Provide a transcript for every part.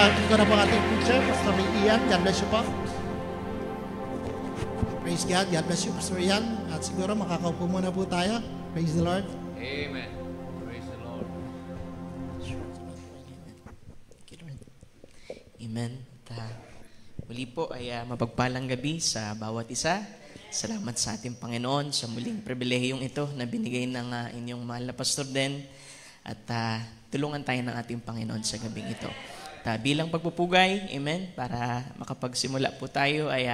Papasakin ko na po ang ating preacher, Pastor Ian. God bless you po. Praise God. God bless you, Pastor Ian. At siguro makakaupo muna po tayo. Praise the Lord. Amen. Praise the Lord. Amen. Muli po ay mapagpalang gabi sa bawat isa. Salamat sa ating Panginoon sa muling pribilehiyong ito na binigay ng inyong mahal na pastor din. At tulungan tayo ng ating Panginoon sa gabing ito. Bilang pagpupugay, amen, para makapagsimula po tayo ay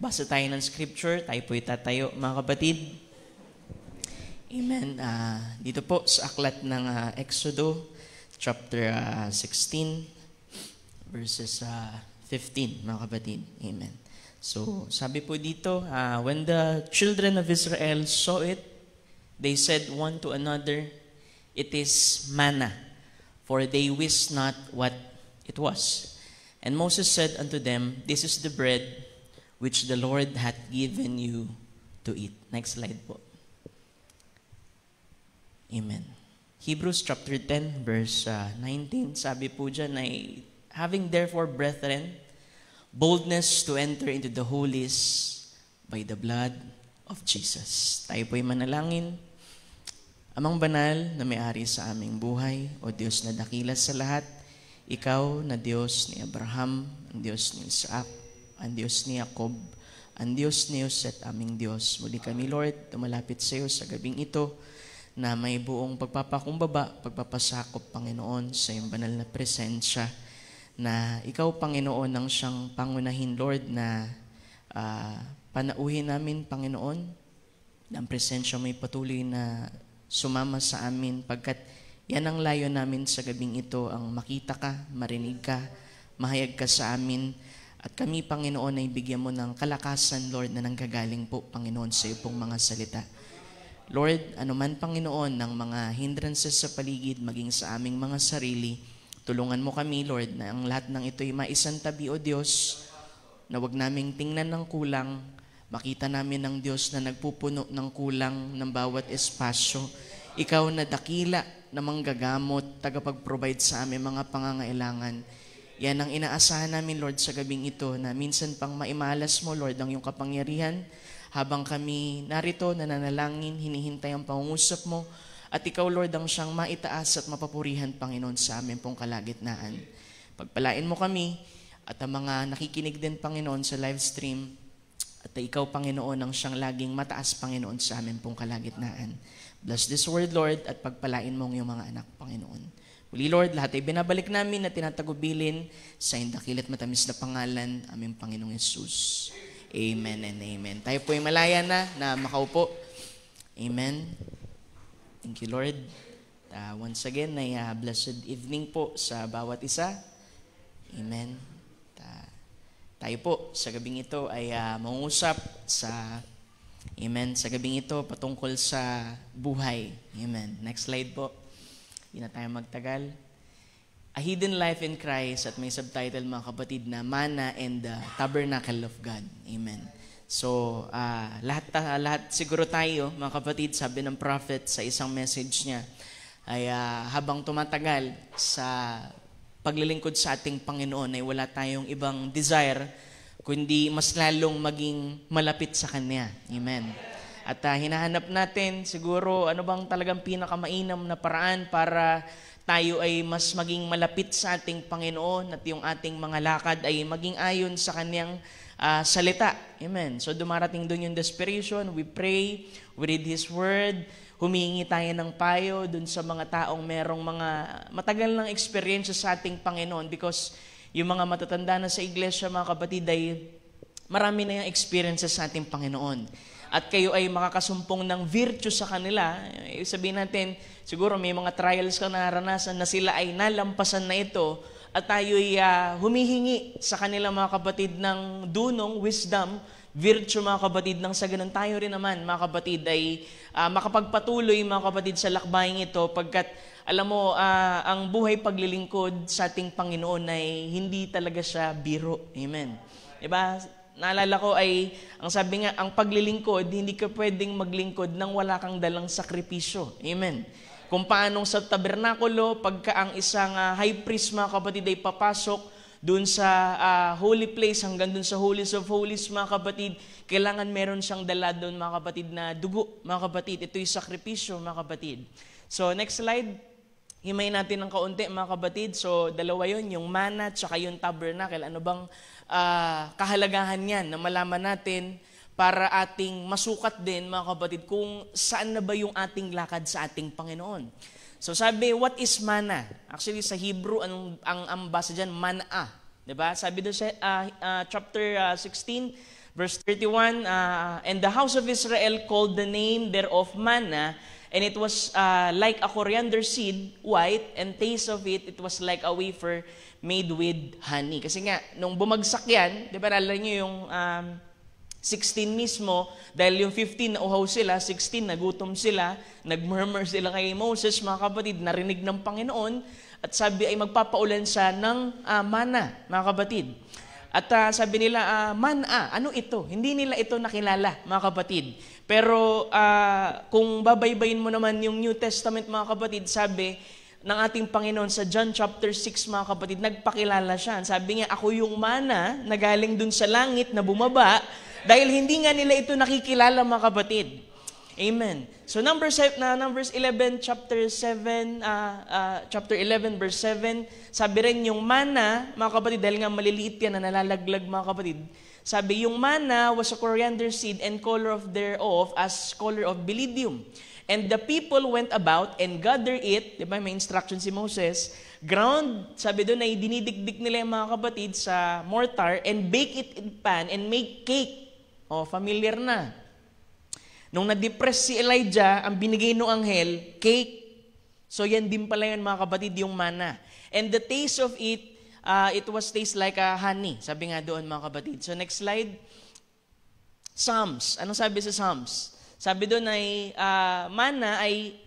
basa tayo ng scripture. Tayo po itatayo, mga kapatid. Amen. Dito po sa aklat ng Exodo, chapter 16, verses 15, mga kapatid. Amen. So, sabi po dito, when the children of Israel saw it, they said one to another, "It is manna," for they wist not what it was. And Moses said unto them, "This is the bread which the Lord hath given you to eat." Next slide po. Amen. Hebrews chapter 10, verse 19, sabi po dyan ay, "Having therefore, brethren, boldness to enter into the holies by the blood of Jesus." Tayo po'y manalangin. Amang banal na may-ari sa aming buhay, o Diyos na dakila sa lahat, Ikaw na Diyos ni Abraham, ang Diyos ni Isaac, ang Diyos ni Jacob, ang Diyos ni Jose at aming Diyos. Muli kami, Lord, tumalapit sa iyo sa gabing ito na may buong pagpapakumbaba, pagpapasakop, Panginoon, sa iyong banal na presensya, na Ikaw, Panginoon, ang siyang pangunahin, Lord, na panauhin namin, Panginoon, na ang presensya may patuloy na sumama sa amin, pagkat yan ang layo namin sa gabing ito, ang makita ka, marinig ka, mahayag ka sa amin, at kami, Panginoon, ay bigyan mo ng kalakasan, Lord, na nanggagaling po, Panginoon, sa iyo pong mga salita. Lord, anuman, Panginoon, ng mga hindrances sa paligid, maging sa aming mga sarili, tulungan mo kami, Lord, na ang lahat ng ito ay maisantabi, O Diyos, na wag naming tingnan ng kulang, makita namin ng Diyos na nagpupuno ng kulang ng bawat espasyo. Ikaw na dakila, na manggagamot, tagapag-provide sa aming mga pangangailangan. Yan ang inaasahan namin, Lord, sa gabing ito, na minsan pang maimalas mo, Lord, ang iyong kapangyarihan, habang kami narito, nananalangin, hinihintay ang pangungusap mo, at ikaw, Lord, ang siyang maitaas at mapapurihan, Panginoon, sa amin pong kalagitnaan. Pagpalain mo kami, at ang mga nakikinig din, Panginoon, sa live stream, at ikaw, Panginoon, ang siyang laging mataas, Panginoon, sa amin pong kalagitnaan. Bless this word, Lord, at pagpalain mo ang iyong mga anak, Panginoon. Muli, Lord, lahat ay binabalik namin at tinatagubilin sa indakilat matamis na pangalan, aming Panginoong Yesus. Amen and amen. Tayo po ay malaya na makaupo. Amen. Thank you, Lord. Once again, ay blessed evening po sa bawat isa. Amen. Tayo po sa gabing ito ay mangusap sa Amen. Sa gabing ito, patungkol sa buhay. Amen. Next slide po. Hindi na tayo magtagal. A Hidden Life in Christ, at may subtitle, mga kapatid, na Manna and the Tabernacle of God. Amen. So, lahat siguro tayo, mga kapatid, sabi ng prophet sa isang message niya, ay habang tumatagal sa paglilingkod sa ating Panginoon, ay wala tayong ibang desire kundi mas lalong maging malapit sa Kanya. Amen. At hinahanap natin siguro ano bang talagang pinakamainam na paraan para tayo ay mas maging malapit sa ating Panginoon at yung ating mga lakad ay maging ayon sa Kanyang salita. Amen. So dumarating doon yung desperation, we pray, we read His Word, humingi tayo ng payo doon sa mga taong merong mga matagal ng experience sa ating Panginoon, because yung mga matatanda na sa iglesia, mga kapatid, ay marami na yung experiences sa ating Panginoon. At kayo ay makakasumpong ng virtue sa kanila. Sabihin natin, siguro may mga trials ka naranasan na sila ay nalampasan na ito, at tayo ay humihingi sa kanila, mga kapatid, ng dunong, wisdom, virtue, mga kapatid, nang sa ganun tayo rin naman, mga kapatid, ay makapagpatuloy, mga kapatid, sa lakbaying ito, pagkat alam mo, ang buhay paglilingkod sa ating Panginoon ay hindi talaga siya biro. Amen. Diba? Naalala ko ay, ang sabi nga, ang paglilingkod, hindi ka pwedeng maglingkod nang wala kang dalang sakripisyo. Amen. kung paanong sa tabernakulo, pagka ang isang high priest, mga kapatid, ay papasok dun sa holy place, hanggang dun sa holies of holies, mga kapatid, kailangan meron siyang dala dun, mga kapatid, na dugo, mga kapatid. Ito yung sakripisyo, mga kapatid. So, next slide. Himay natin ng kaunti, mga kapatid. So, dalawa yun, yung manna, tsaka yung tabernacle. Ano bang kahalagahan yan na malaman natin para ating masukat din, mga kapatid, kung saan na ba yung ating lakad sa ating Panginoon. So sabi, what is manna? Actually, sa Hebrew, ang basa dyan, man'a. Diba? Sabi doon sa chapter 16, verse 31, and the house of Israel called the name thereof manna, and it was like a coriander seed, white, and taste of it, it was like a wafer made with honey. Kasi nga, nung bumagsak yan, di ba, nalala nyo yung 16 mismo, dahil yung 15 na uhaw sila, 16 nagutom sila, nagmurmur sila kay Moses, mga kapatid, narinig ng Panginoon, at sabi ay magpapaulan siya ng mana, mga kapatid. At sabi nila, mana, ano ito? Hindi nila ito nakilala, mga kapatid. Pero kung babaybayin mo naman yung New Testament, mga kapatid, sabi ng ating Panginoon sa John chapter 6, mga kapatid, nagpakilala siya. Sabi niya, ako yung mana na galing dun sa langit na bumaba, dahil hindi nga nila ito nakikilala, mga kapatid. Amen. So Numbers 11, chapter 11, verse 7, sabi rin yung mana, mga kapatid, dahil nga maliliit yan na nalalaglag, mga kapatid, sabi yung mana was a coriander seed and color of thereof as color of bdellium. And the people went about and gathered it, di ba, may instruction si Moses, ground, sabi doon ay dinidikdik nila yung mga kapatid sa mortar and bake it in pan and make cake. O, familiar na. Nung na-depress si Elijah, ang binigay ng anghel, cake. So yan din pala yun, mga kapatid, yung mana. And the taste of it, it was taste like honey. Sabi nga doon, mga kapatid. So next slide. Psalms. Anong sabi sa Psalms? Sabi doon ay, mana ay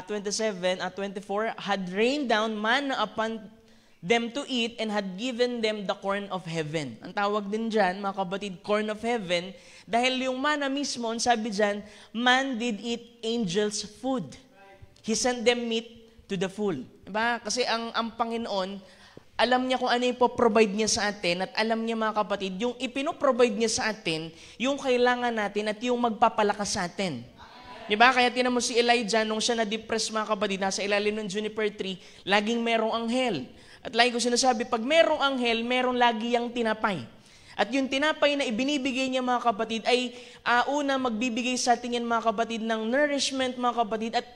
27 at 24, had rained down manna upon them to eat and had given them the corn of heaven. Ang tawag din dyan, mga kapatid, corn of heaven, dahil yung manna mismo, sabi dyan, man did eat angels' food. He sent them meat to the full. Diba? Kasi ang Panginoon, alam niya kung ano yung provide niya sa atin, at alam niya, mga kapatid, yung ipinoprovide niya sa atin, yung kailangan natin at yung magpapalakas sa atin. Diba? Kaya tinan mo si Elijah, nung siya na-depress, mga kapatid, nasa ilalim ng juniper tree, laging merong anghel. At lagi ko sinasabi, pag merong anghel, merong lagi yang tinapay. At yung tinapay na ibinibigay niya, mga kapatid, ay una magbibigay sa atin yan, mga kapatid, ng nourishment, mga kapatid, at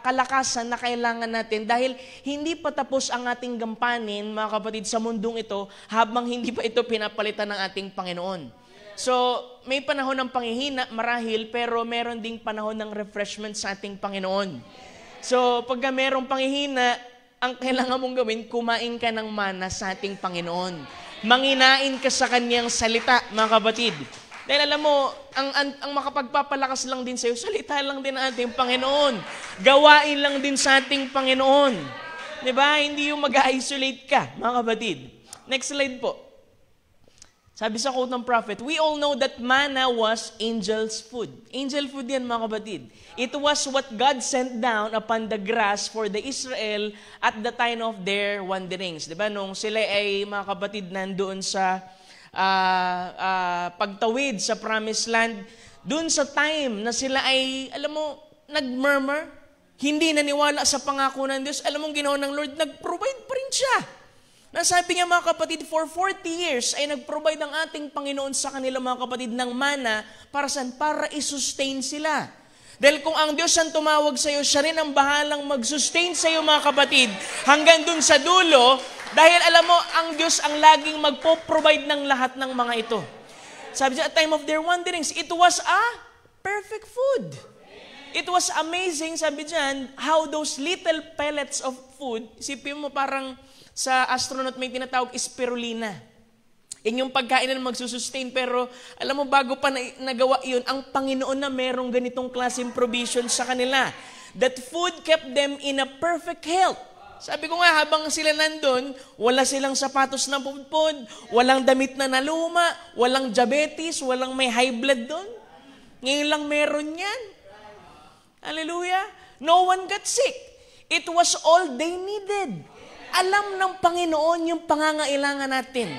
kalakasan na kailangan natin dahil hindi pa tapos ang ating gampanin, mga kapatid, sa mundong ito habang hindi pa ito pinapalitan ng ating Panginoon. So, may panahon ng panghihina, marahil, pero meron ding panahon ng refreshment sa ating Panginoon. So, pagka merong panghihina, ang kailangan mong gawin, kumain ka ng mana sa ating Panginoon. Manginain ka sa kanyang salita, mga kapatid. Dahil alam mo, ang makapagpapalakas lang din sa'yo, salita lang din ang ating Panginoon. Gawain lang din sa ating Panginoon. Diba? Hindi yung mag-isolate ka, mga kapatid. Next slide po. Sabi sa quote ng prophet, we all know that manna was angel's food. Angel food yan, mga kapatid. It was what God sent down upon the grass for the Israel at the time of their wanderings. Diba? Nung sila ay, mga kapatid, nandoon sa pagtawid sa promised land, doon sa time na sila ay, alam mo, nag-murmur, hindi naniwala sa pangako ng Diyos, alam mo ginawa ng Lord, nag-provide pa rin siya. Nasabi niya, mga kapatid, for 40 years ay nag-provide ang ating Panginoon sa kanila, mga kapatid, ng mana para saan? Para i-sustain sila. Dahil kung ang Diyos ang tumawag sa iyo, siya rin ang bahalang mag-sustain sa iyo, mga kapatid, hanggang dun sa dulo, dahil alam mo, ang Diyos ang laging magpo-provide ng lahat ng mga ito. Sabi niya, at time of their wanderings, it was a perfect food. It was amazing, sabi diyan, how those little pellets of food, isipin mo parang sa astronaut may tinatawag spirulina. Yan yung pagkain na magsusustain, pero alam mo, bago pa nagawa yun, ang Panginoon na merong ganitong klaseng provision sa kanila. That food kept them in a perfect health. Sabi ko nga, habang sila nandun, wala silang sapatos na pupod, walang damit na naluma, walang diabetes, walang may high blood doon. Ngayon lang meron yan. Hallelujah. No one got sick. It was all they needed. Alam ng Panginoon yung pangangailangan natin.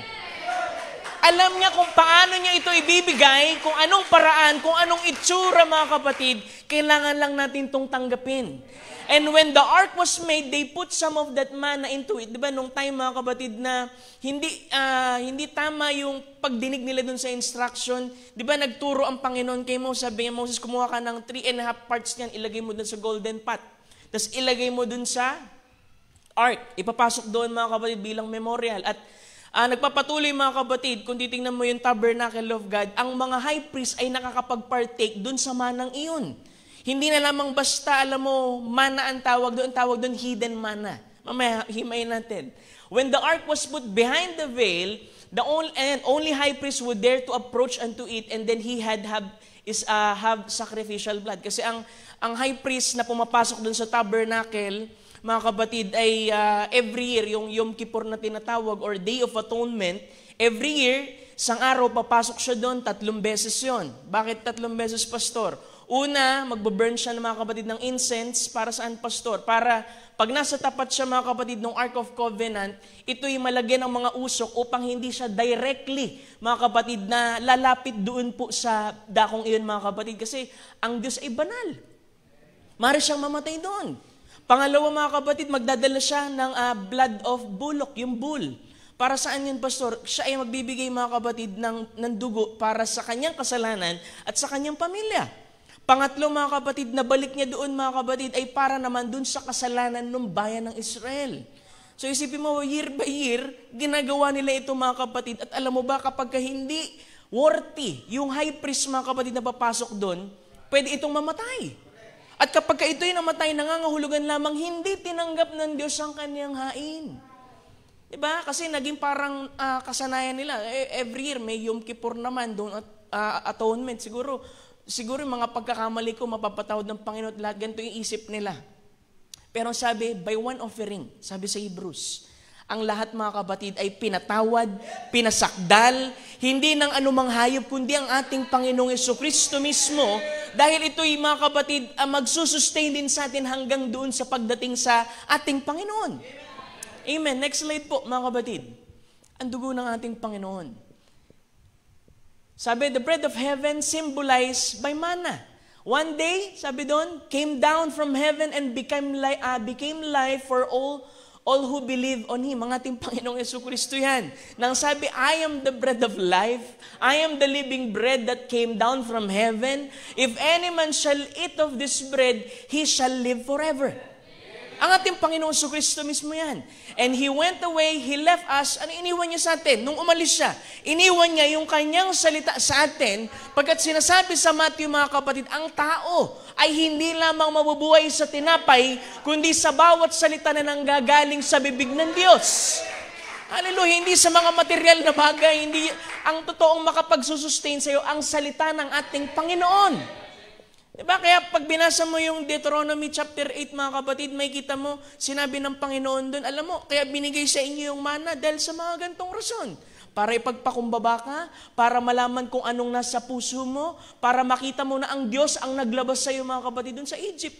Alam niya kung paano niya ito ibibigay, kung anong paraan, kung anong itsura, mga kapatid, kailangan lang natin itong tanggapin. And when the ark was made, they put some of that manna into it. Diba, nung time, mga kapatid, na hindi tama yung pagdinig nila dun sa instruction. Diba, nagturo ang Panginoon kay Moses. Sabi niya, Moses, kumuha ka ng 3.5 parts niyan, ilagay mo dun sa golden pot. Tapos ilagay mo dun sa ark. Ipapasok doon, mga kapatid, bilang memorial. At nagpapatuloy, mga kapatid, kung titingnan mo yung tabernacle of God, ang mga high priest ay nakakapag-partake dun sa manang iyon. Hindi na lamang basta, alam mo, mana ang tawag doon hidden manna. Mamaya, himayin natin. When the ark was put behind the veil, the only high priest would dare to approach unto it, and then he have sacrificial blood. Kasi ang high priest na pumapasok doon sa tabernacle, mga kapatid, ay every year, yung Yom Kippur na tinatawag, or Day of Atonement, every year, isang araw, papasok siya doon, 3 beses yon. Bakit 3 beses, pastor? Una, magbaburn siya ng mga kapatid ng incense. Para saan, pastor? Para pag nasa tapat siya, mga kapatid, ng Ark of Covenant, ito'y malagyan ng mga usok upang hindi siya directly, mga kapatid, na lalapit doon po sa dakong iyon, mga kapatid. Kasi ang Diyos ay banal. Maaari siyang mamatay doon. Pangalawa, mga kapatid, magdadala siya ng blood of bullock, yung bull. Para saan yun, pastor? Siya ay magbibigay, mga kapatid, ng dugo para sa kanyang kasalanan at sa kanyang pamilya. Pangatlo, mga kapatid, na balik niya doon, mga kapatid, ay para naman doon sa kasalanan ng bayan ng Israel. So isipin mo, year by year, ginagawa nila ito, mga kapatid. At alam mo ba, kapag hindi worthy yung high priest, mga kapatid, na papasok doon, pwede itong mamatay. At kapag ito'y namatay, nangangahulugan lamang, hindi tinanggap ng Diyos ang kanyang hain. Diba? Kasi naging parang kasanayan nila. Every year, may Yom Kippur naman doon at atonement. Siguro yung mga pagkakamali ko, mapapatawad ng Panginoon at lahat, ganito yung isip nila. Pero sabi, by one offering, sabi sa Hebrews, ang lahat, mga kapatid, ay pinatawad, pinasakdal, hindi ng anumang hayop, kundi ang ating Panginoong Jesucristo mismo, dahil ito'y, mga kapatid, magsusustain din sa atin hanggang doon sa pagdating sa ating Panginoon. Amen. Next slide po, mga kapatid. Ang dugo ng ating Panginoon. Sabi, the bread of heaven symbolized by manna. One day, sabi doon, came down from heaven and became life for all who believe on Him. Ang ating Panginoong Jesucristo yan. Nang sabi, I am the bread of life. I am the living bread that came down from heaven. If any man shall eat of this bread, he shall live forever. Ang ating Panginoong Jesucristo mismo yan. And He went away, He left us. Ano iniwan niya sa atin? Nung umalis siya, iniwan niya yung kanyang salita sa atin, pagkat sinasabi sa Matthew, mga kapatid, ang tao ay hindi lamang mabubuhay sa tinapay, kundi sa bawat salita na nanggagaling sa bibig ng Diyos. Hallelujah, hindi sa mga material na bagay, hindi ang totoong makapagsusustain sa iyo, ang salita ng ating Panginoon. Diba? Kaya pag binasa mo yung Deuteronomy chapter 8, mga kapatid, may kita mo, sinabi ng Panginoon doon, alam mo, kaya binigay sa inyo yung manna dahil sa mga gantong rason. Para ipagpakumbaba ka, para malaman kung anong nasa puso mo, para makita mo na ang Diyos ang naglabas sa iyo, mga kapatid, doon sa Egypt.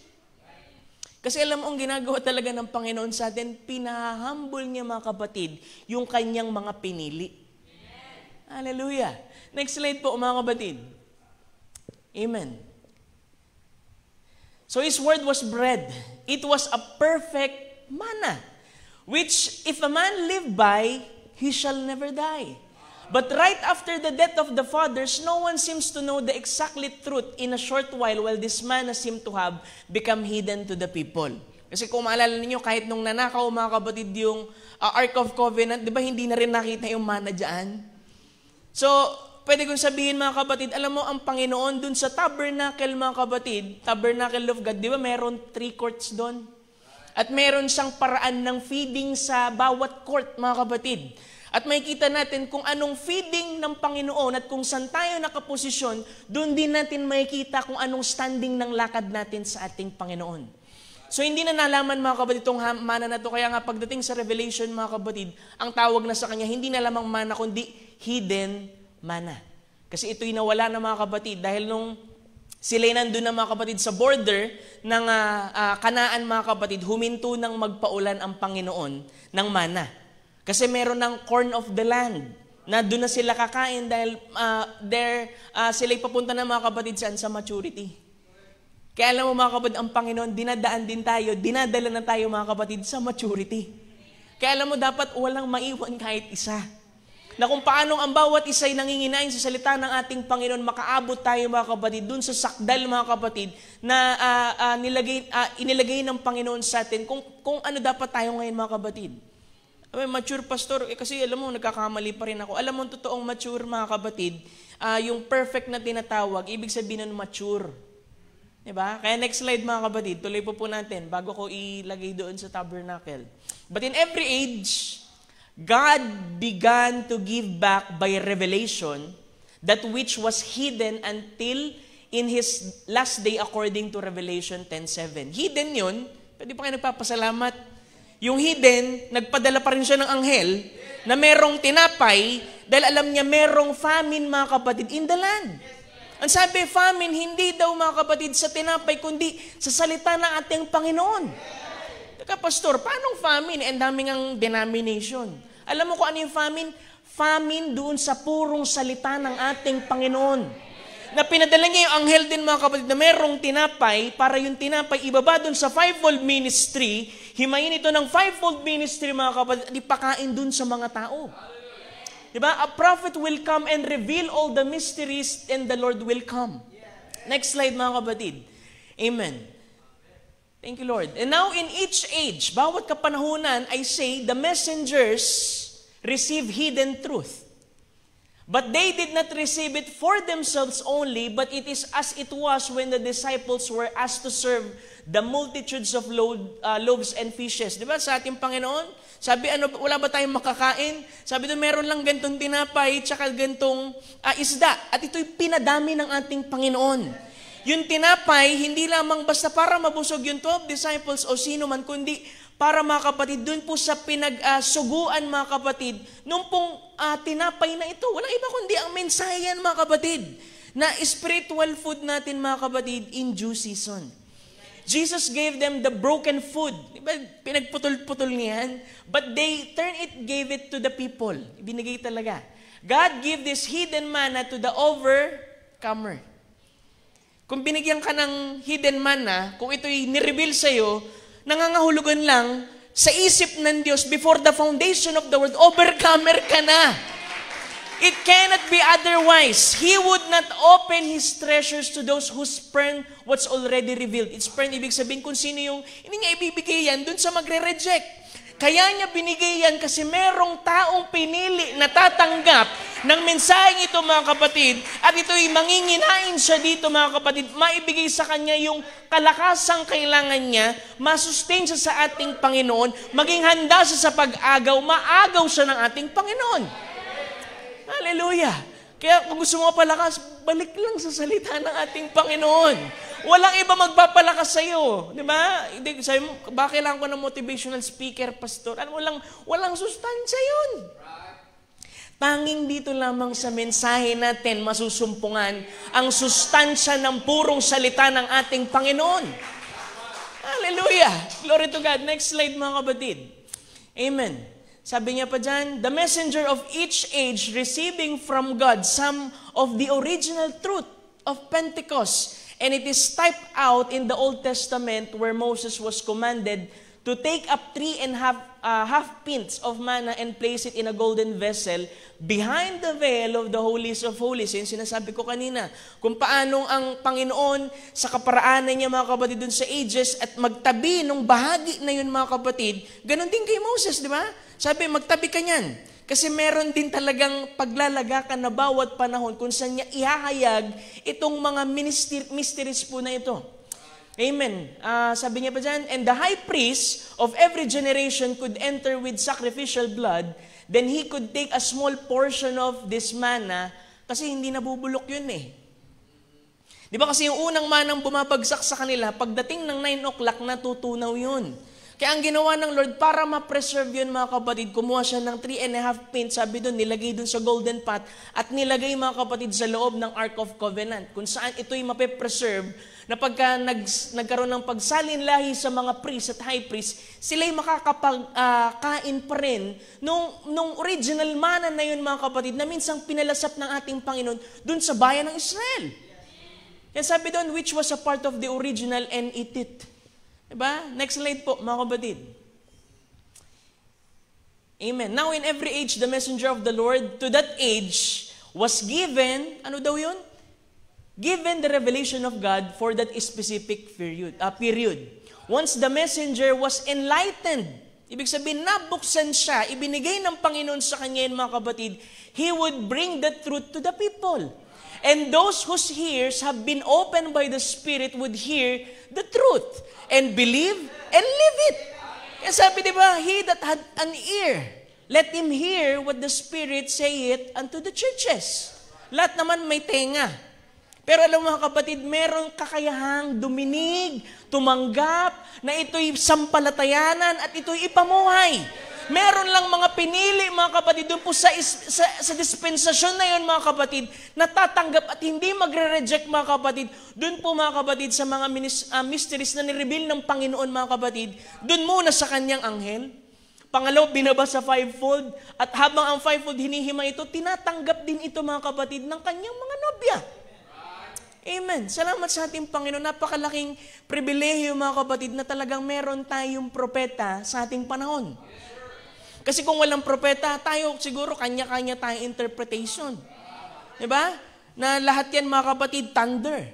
Kasi alam mo, ang ginagawa talaga ng Panginoon sa atin, pinahambol niya, mga kapatid, yung kanyang mga pinili. Hallelujah. Next slide po, mga kapatid. Amen. So His word was bread. It was a perfect manna, which if a man live by, he shall never die. But right after the death of the fathers, no one seems to know the exactly truth in a short while this manna seemed to have become hidden to the people. Kasi kung maalala ninyo, kahit nung nanakaw, mga kapatid, yung Ark of Covenant, di ba hindi na rin nakita yung manna dyan? So, pwede kong sabihin, mga kapatid, alam mo, ang Panginoon dun sa tabernacle, mga kapatid, tabernacle of God, di ba meron 3 courts doon? At meron siyang paraan ng feeding sa bawat court, mga kapatid. At makikita natin kung anong feeding ng Panginoon at kung saan tayo nakaposisyon, doon din natin makikita kung anong standing ng lakad natin sa ating Panginoon. So hindi na nalaman, mga kapatid, itong mana na to. Kaya nga pagdating sa Revelation, mga kapatid, ang tawag na sa kanya, hindi na lamang mana, kundi hidden manna. Kasi ito'y nawala na, mga kapatid, dahil nung Sila'y nandun na mga kapatid sa border ng Kanaan mga kapatid, huminto ng magpaulan ang Panginoon ng mana. Kasi meron ng corn of the land na doon na sila kakain dahil sila'y papunta na mga kapatid sa maturity. Kaya alam mo mga kapatid, ang Panginoon, dinadaan din tayo, dinadala na tayo mga kapatid sa maturity. Kaya alam mo, dapat walang maiwan kahit isa. Na kung paano ang bawat isa'y nanginginain sa salita ng ating Panginoon, makaabot tayo mga kapatid, dun sa sakdal mga kapatid, na inilagay ng Panginoon sa atin, kung ano dapat tayo ngayon mga kapatid. Mature pastor, kasi alam mo, nagkakamali pa rin ako. Alam mo, totoong mature mga kapatid, yung perfect na tinatawag, ibig sabihin nun mature. Diba? Kaya next slide mga kapatid, tuloy po natin bago ko ilagay doon sa tabernacle. But in every age, God began to give back by revelation that which was hidden until in His last day according to Revelation 10:7. Hidden yun, pwede pa kayo nagpapasalamat. Yung hidden, nagpadala pa rin siya ng anghel na merong tinapay dahil alam niya merong famine mga kapatid in the land. Ang sabi, famine, hindi daw mga kapatid sa tinapay, kundi sa salita ng ating Panginoon. Teka, pastor, paanong famine? Ang daming ang denomination. Alam mo kung ano yung famine? Famine doon sa purong salita ng ating Panginoon. Na pinadala niya yung anghel din mga kapatid na merong tinapay para yung tinapay ibaba doon sa fivefold ministry, himayin ito ng fivefold ministry mga kapatid at ipakain doon sa mga tao. Diba? A prophet will come and reveal all the mysteries and the Lord will come. Next slide mga kapatid. Amen. Thank you, Lord. And now in each age, bawat kapanahunan, I say, the messengers receive hidden truth. But they did not receive it for themselves only, but it is as it was when the disciples were asked to serve the multitudes of loaves and fishes. Diba sa ating Panginoon? Sabi, wala ba tayong makakain? Sabi doon, meron lang gantong tinapay, tsaka gantong isda. At ito'y pinadami ng ating Panginoon. Yung tinapay, hindi lamang basta para mabusog yung 12 disciples o sino man, kundi para mga kapatid, doon po sa pinagsuguan mga kapatid, nung pong tinapay na ito, walang iba kundi ang mensahe yan mga kapatid, na spiritual food natin mga kapatid in due season. Jesus gave them the broken food. Diba? Pinagputol-putol niyan. But they gave it to the people. Ibinigay talaga. God gave this hidden manna to the overcomer. Kung binigyan ka ng hidden manna, kung ito'y nireveal sa'yo, nangangahulugan lang, sa isip ng Diyos, before the foundation of the world, overcomer ka na. It cannot be otherwise. He would not open His treasures to those who spurn what's already revealed. It's spurn, ibig sabihin kung sino yung, hindi niya ibibigay yan dun sa magre-reject. Kaya niya binigay yan kasi merong taong pinili na tatanggap ng mensaheng ito mga kapatid at ito'y manginginain siya dito mga kapatid, maibigay sa kanya yung kalakasang kailangan niya, masustain siya sa ating Panginoon, maging handa siya sa pag-agaw, maagaw siya ng ating Panginoon. Hallelujah! Kaya kung gusto mo palakas, balik lang sa salita ng ating Panginoon. Walang iba magpapalakas sa'yo. Di ba? Sabi mo, bakit kailangan ko ng motivational speaker, pastor? Walang sustansya yun. Tanging dito lamang sa mensahe natin masusumpungan ang sustansya ng purong salita ng ating Panginoon. Hallelujah! Glory to God. Next slide mga kapatid. Amen. Sabi niya pa dyan, the messenger of each age receiving from God some of the original truth of Pentecost. And it is typed out in the Old Testament where Moses was commanded to take up 3.5 pints of manna and place it in a golden vessel behind the veil of the holies of holies. Yung sinasabi ko kanina, kung paanong ang Panginoon sa kaparaanan niya mga kapatid dun sa ages at magtabi nung bahagi na yun mga kapatid, ganun din kay Moses, di ba? Sabi, magtabi ka niyan. Kasi meron din talagang paglalagakan na bawat panahon kung saan niya ihahayag itong mga mysteries po na ito. Amen. Sabi niya pa dyan, and the high priest of every generation could enter with sacrificial blood, then he could take a small portion of this manna, kasi hindi nabubulok yun eh. Di ba kasi yung unang manang bumabagsak sa kanila, pagdating ng 9 o'clock, natutunaw yun. Kaya ang ginawa ng Lord, para ma-preserve yun mga kapatid, kumuha siya ng 3.5 pins, sabi doon, nilagay doon sa golden pot, at nilagay mga kapatid sa loob ng Ark of Covenant, kung saan ito'y mape-preserve, na pagka nagkaroon ng pagsalinlahi sa mga priest at high priest, sila'y makakapagkain pa rin nung original manna na yun mga kapatid, na minsang pinalasap ng ating Panginoon doon sa bayan ng Israel. Kaya sabi doon, which was a part of the original and eat it. Diba? Next slide po, mga kapatid. Amen. Now in every age, the messenger of the Lord to that age was given, ano daw yun? Given the revelation of God for that specific period. Once the messenger was enlightened, ibig sabihin, nabuksan siya, ibinigay ng Panginoon sa kanya yun, mga kapatid, He would bring the truth to the people. And those whose ears have been opened by the Spirit would hear the truth and believe and live it. Kaya sabi, di ba, he that had an ear, let him hear what the Spirit saith unto the churches. Lahat naman may tenga. Pero alam mo mga kapatid, meron kakayahang duminig, tumanggap, na ito'y sampalatayanan at ito'y ipamuhay. Meron lang mga pinili, mga kapatid, doon po sa dispensasyon na yun, mga kapatid, natatanggap at hindi magre-reject, mga kapatid. Doon po, mga kapatid, sa mga mysteries na nireveal ng Panginoon, mga kapatid, doon muna sa kanyang anghel. Pangalaw, binaba sa fivefold. At habang ang fivefold hinihima ito, tinatanggap din ito, mga kapatid, ng kanyang mga nobya. Amen. Salamat sa ating Panginoon. Napakalaking pribilehiyo, mga kapatid, na talagang meron tayong propeta sa ating panahon. Kasi kung walang propeta, tayo siguro kanya-kanya tayong interpretation. Diba? Na lahat yan, mga kapatid, thunder.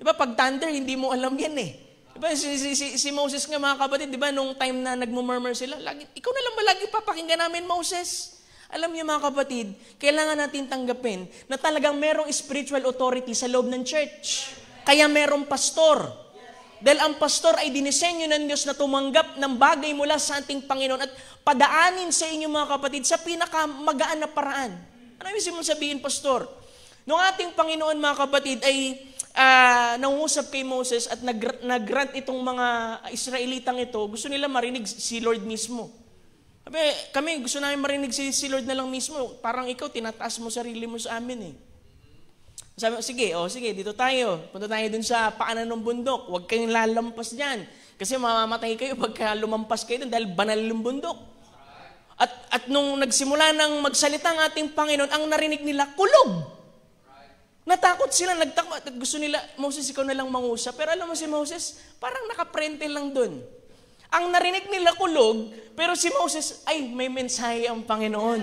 Diba? Pag thunder, hindi mo alam yan eh. Diba? Si Moses nga, mga kapatid, diba? Nung time na nagmumurmur sila, ikaw na lang ba lagi papakinggan namin, Moses? Alam niyo, mga kapatid, kailangan natin tanggapin na talagang merong spiritual authority sa loob ng church. Kaya merong pastor. Dahil ang pastor ay dinisenyo ng Diyos na tumanggap ng bagay mula sa ating Panginoon at padaanin sa inyo, mga kapatid, sa pinakamagaan na paraan. Ano ibig mong sabihin, pastor? Nung ating Panginoon, mga kapatid, ay nangusap kay Moses at nag-grant itong mga Israelitang ito, gusto nila marinig si Lord mismo. Kami gusto namin marinig si Lord na lang mismo. Parang ikaw, tinataas mo sarili mo sa amin eh. Sabi, sige, dito tayo. Punta tayo dun sa paanan ng bundok. Huwag kayong lalampas dyan. Kasi mamamatay kayo pagka lumampas kayo dun dahil banal yung bundok. At nung nagsimula ng magsalita ang ating Panginoon, ang narinig nila, kulog. Natakot sila, nagtakot. At gusto nila, Moses, ikaw na lang mangusap. Pero alam mo si Moses, parang nakaprente lang dun. Ang narinig nila kulog, pero si Moses, ay, may mensahe ang Panginoon.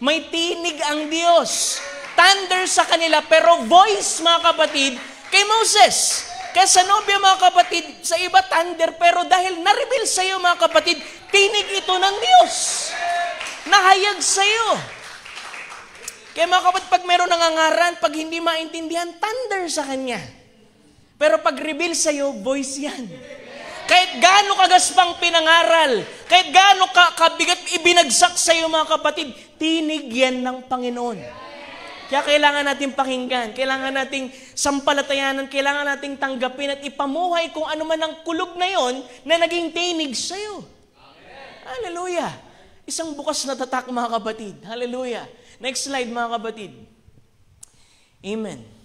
May tinig ang Diyos. Thunder sa kanila, pero voice, mga kapatid, kay Moses. Kaya sa nobya, mga kapatid, sa iba thunder, pero dahil na-reveal sa iyo, mga kapatid, tinig ito ng Diyos. Nahayag sa iyo. Kaya mga kapatid, pag meron nangangaran, pag hindi maintindihan, thunder sa kanya. Pero pag reveal sa iyo, voice yan. Kahit gaano kagaspang pinangaral, kahit gaano kabigat ibinagsak sa iyo, mga kapatid, tinig yan ng Panginoon. Kaya kailangan natin pakinggan, kailangan nating sampalatayanan, kailangan nating tanggapin at ipamuhay kung ano man ang kulog na yon na naging tinig sa iyo. Hallelujah! Isang bukas na tatak, mga kapatid. Hallelujah! Next slide, mga kapatid. Amen.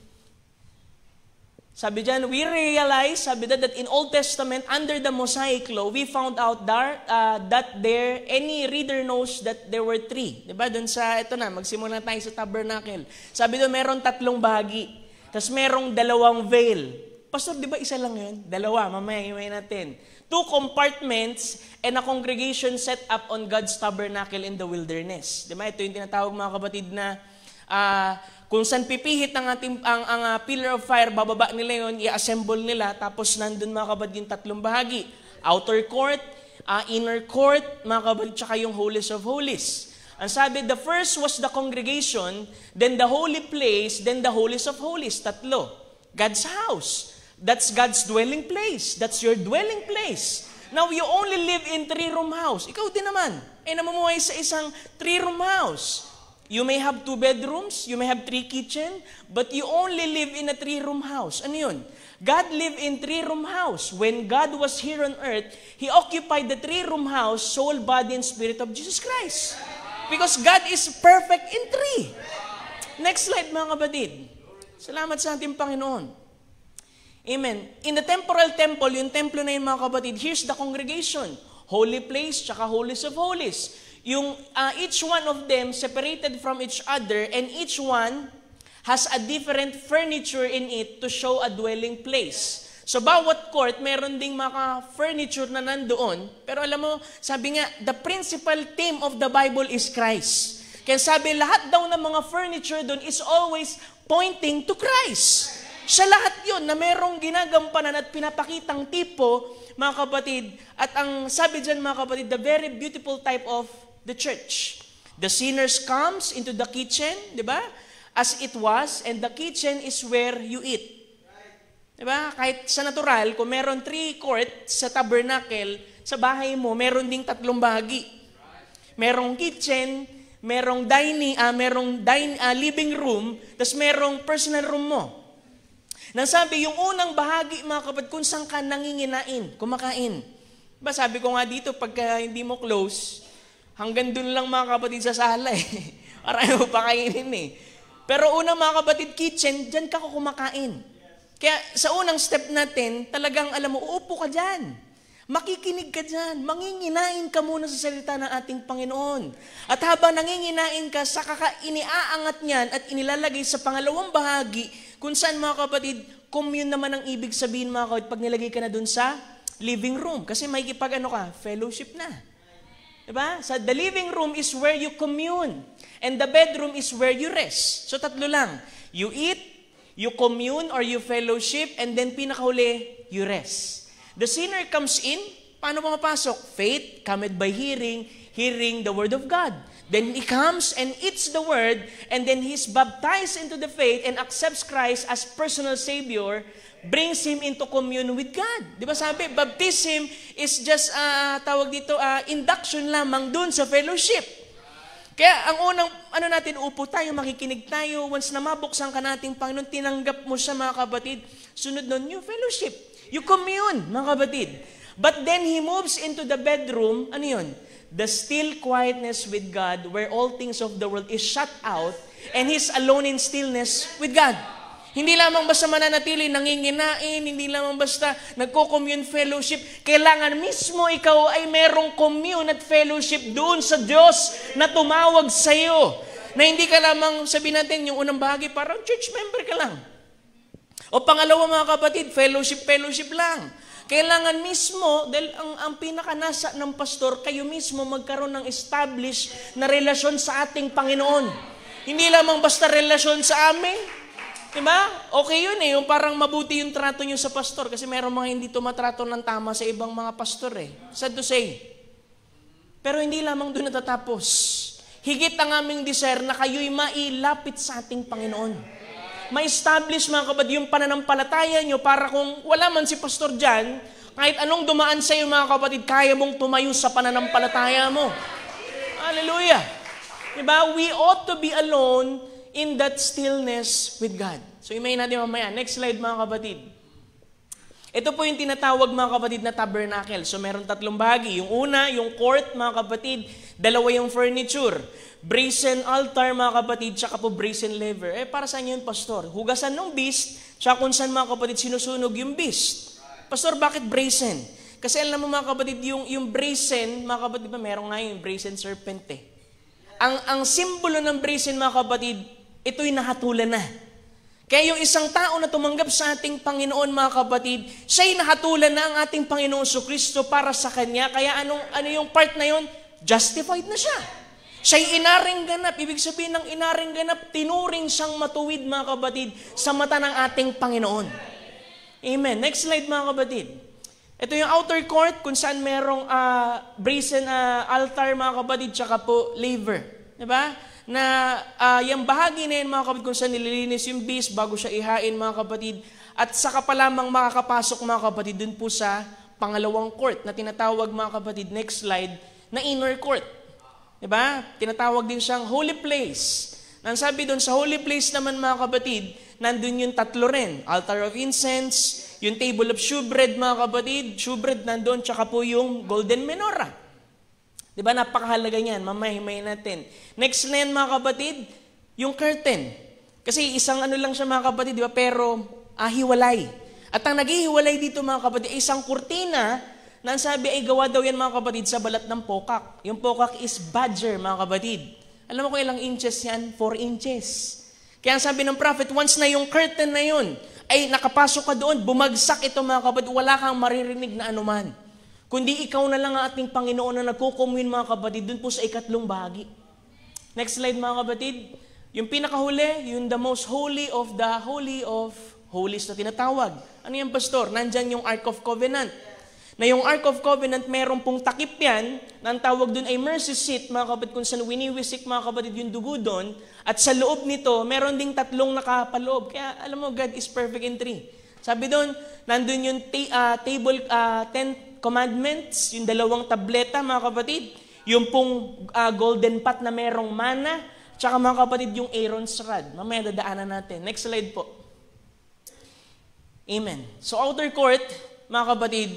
Sabi dyan, we realize, sabi that in Old Testament, under the Mosaic law, we found out that there, any reader knows that there were 3. Diba? Doon sa, ito na, magsimula tayo sa tabernacle. Sabi doon, meron 3 bahagi. Tapos merong 2 veil. Pastor, di ba isa lang yun? 2, mamaya iwain natin. 2 compartments and a congregation set up on God's tabernacle in the wilderness. Diba? Ito yung tinatawag, mga kapatid, na kung saan pipihit ang pillar of fire, bababa nila yun, i-assemble nila, tapos nandun, mga kapatid, yung 3 bahagi. Outer court, inner court, mga kapatid, tsaka yung holies of holies. Ang sabi, the first was the congregation, then the holy place, then the holies of holies. 3. God's house. That's God's dwelling place. That's your dwelling place. Now, you only live in 3-room house. Ikaw din naman. Namumuhay sa isang 3-room house. You may have 2 bedrooms, you may have 3 kitchen, but you only live in a 3-room house. Ano yun? God lived in 3-room house. When God was here on earth, He occupied the 3-room house, soul, body, and spirit of Jesus Christ. Because God is perfect in 3. Next slide, mga kapatid. Salamat sa ating Panginoon. Amen. In the temporal temple, yung templo na yun, mga kapatid, here's the congregation. Holy place, tsaka holies of holies. Yung each one of them separated from each other, and each one has a different furniture in it to show a dwelling place. So bawat court, meron ding mga furniture na nandoon. Pero alam mo, sabi nga, the principal theme of the Bible is Christ. Kaya sabi, lahat daw ng mga furniture doon is always pointing to Christ. Siya lahat yun na merong ginagampanan at pinapakitang tipo, mga kapatid. At ang sabi dyan, mga kapatid, the very beautiful type of the church. The sinners comes into the kitchen, di ba? As it was, and the kitchen is where you eat. Di ba? Kahit sa natural, kung meron 3 court sa tabernacle, sa bahay mo, meron ding 3 bahagi. Merong kitchen, merong living room, tas merong personal room mo. Nasabi, yung unang bahagi, mga kapatid, kung saan ka nanginginain, kumakain. Diba, sabi ko nga dito, pagka hindi mo close, hanggang dun lang, mga kapatid, sa sala eh. Para mo pakainin eh. Pero unang, mga kapatid, kitchen, dyan ka kumakain. Kaya sa unang step natin, talagang alam mo, uupo ka dyan. Makikinig ka dyan. Manginginain ka muna sa salita ng ating Panginoon. At habang nanginginain ka, saka ka iniaangat niyan at inilalagay sa pangalawang bahagi, kung saan, mga kapatid, commune naman ang ibig sabihin, mga kapatid, pag nilagay ka na dun sa living room. Kasi may fellowship na. Diba? So the living room is where you commune. And the bedroom is where you rest. So 3 lang. You eat, you commune, or you fellowship, and then pinakahuli, you rest. The sinner comes in, paano pumapasok? Faith, cometh by hearing, hearing the word of God. Then he comes and eats the word, and then he's baptized into the faith and accepts Christ as personal Savior, brings him into commune with God. Di ba sabi, baptism is just, induction lamang dun sa fellowship. Kaya ang unang, natin, upo tayo, makikinig tayo, once na mabuksan ka nating Panginoon, tinanggap mo siya, mga kapatid, sunod nun, you fellowship. You commune, mga kapatid. But then he moves into the bedroom, ano yun? The still quietness with God, where all things of the world is shut out, and he's alone in stillness with God. Hindi lamang basta mananatili, nanginginain, hindi lamang basta nagko-commune fellowship. Kailangan mismo ikaw ay merong commune at fellowship doon sa Diyos na tumawag sa iyo. Na hindi ka lamang, sabihin natin, yung unang bahagi, parang church member ka lang. O pangalawa, mga kapatid, fellowship lang. Kailangan mismo, dahil ang pinakanasa ng pastor, kayo mismo magkaroon ng established na relasyon sa ating Panginoon. Hindi lamang basta relasyon sa amin. Diba? Okay yun eh, yung parang mabuti yung trato nyo sa pastor kasi meron mga hindi tumatrato ng tama sa ibang mga pastor eh. Sad to say. Pero hindi lamang doon natatapos. Higit ang aming desire na kayo'y mailapit sa ating Panginoon. Ma-establish, mga kapatid, yung pananampalataya nyo para kung wala man si pastor dyan, kahit anong dumaan sa iyo, mga kapatid, kaya mong tumayo sa pananampalataya mo. Hallelujah! Diba? We ought to be alone in that stillness with God. So, imayin natin mamaya. Next slide, mga kapatid. Ito po yung tinatawag, mga kapatid, na tabernacle. So, meron 3 bahagi. Yung una, yung court, mga kapatid. 2 yung furniture. Brazen altar, mga kapatid, tsaka po brazen laver. Para saan yun, pastor? Hugasan ng beast, tsaka kung saan, mga kapatid, sinusunog yung beast. Pastor, bakit brazen? Kasi alam mo, mga kapatid, yung brazen, mga kapatid, meron nga yung brazen serpent eh. Ang simbolo ng brazen, mga kapatid, ito'y nahatulan na. Kaya yung isang tao na tumanggap sa ating Panginoon, mga kapatid, siya'y nahatulan na ang ating Panginoon Jesucristo para sa Kanya. Kaya ano yung part na yun? Justified na siya. Siya'y inaring ganap. Ibig sabihin ng inaring ganap, tinuring siyang matuwid, mga kapatid, sa mata ng ating Panginoon. Amen. Next slide, mga kapatid. Ito yung outer court kung saan merong brazen altar, mga kapatid, tsaka po laver. Diba? Na yung bahagi na yun, mga kapatid, kung saan nililinis yung beast bago siya ihain, mga kapatid, at saka pa lamang makakapasok, mga kapatid, dun po sa pangalawang court na tinatawag, mga kapatid, next slide, na inner court. Diba? Tinatawag din siyang holy place. Nang sabi doon, sa holy place naman mga kapatid, nandun yung tatlo rin. Altar of incense, yung table of shewbread mga kapatid, shewbread nandun, tsaka po yung golden menorah. Diba? Napakahalaga niyan. Mamahimay natin. Next na yan mga kapatid, yung curtain. Kasi isang ano lang siya mga kapatid, diba? Pero hiwalay. At ang naghihiwalay dito mga kapatid, isang kurtina na ang sabi ay gawa daw yan mga kapatid sa balat ng pokak. Yung pokak is badger mga kapatid. Alam mo kung ilang inches yan? 4 inches. Kaya ang sabi ng prophet, once na yung curtain na yun, ay nakapasok ka doon, bumagsak ito mga kapatid, wala kang maririnig na anuman. Kundi ikaw na lang ang ating Panginoon na nagkukumwin mga kapatid, doon po sa ikatlong bahagi. Next slide mga kapatid. Yung pinakahuli, yung the most holy of the holy of holies na tinatawag. Ano yan, pastor? Nandyan yung Ark of Covenant. Na yung Ark of Covenant, meron pong takip yan, na ang tawag doon ay mercy seat, mga kapatid, kung saan winiwisik mga kapatid yung dugo doon. At sa loob nito, meron ding 3 nakapaloob. Kaya alam mo, God is perfect in 3. Sabi doon, nandun yung table, 10 commandments, yung 2 tableta mga kapatid, yung pong golden pot na merong mana, tsaka mga kapatid yung Aaron's rod. Mamaya dadaanan natin. Next slide po. Amen. So outer court, mga kapatid,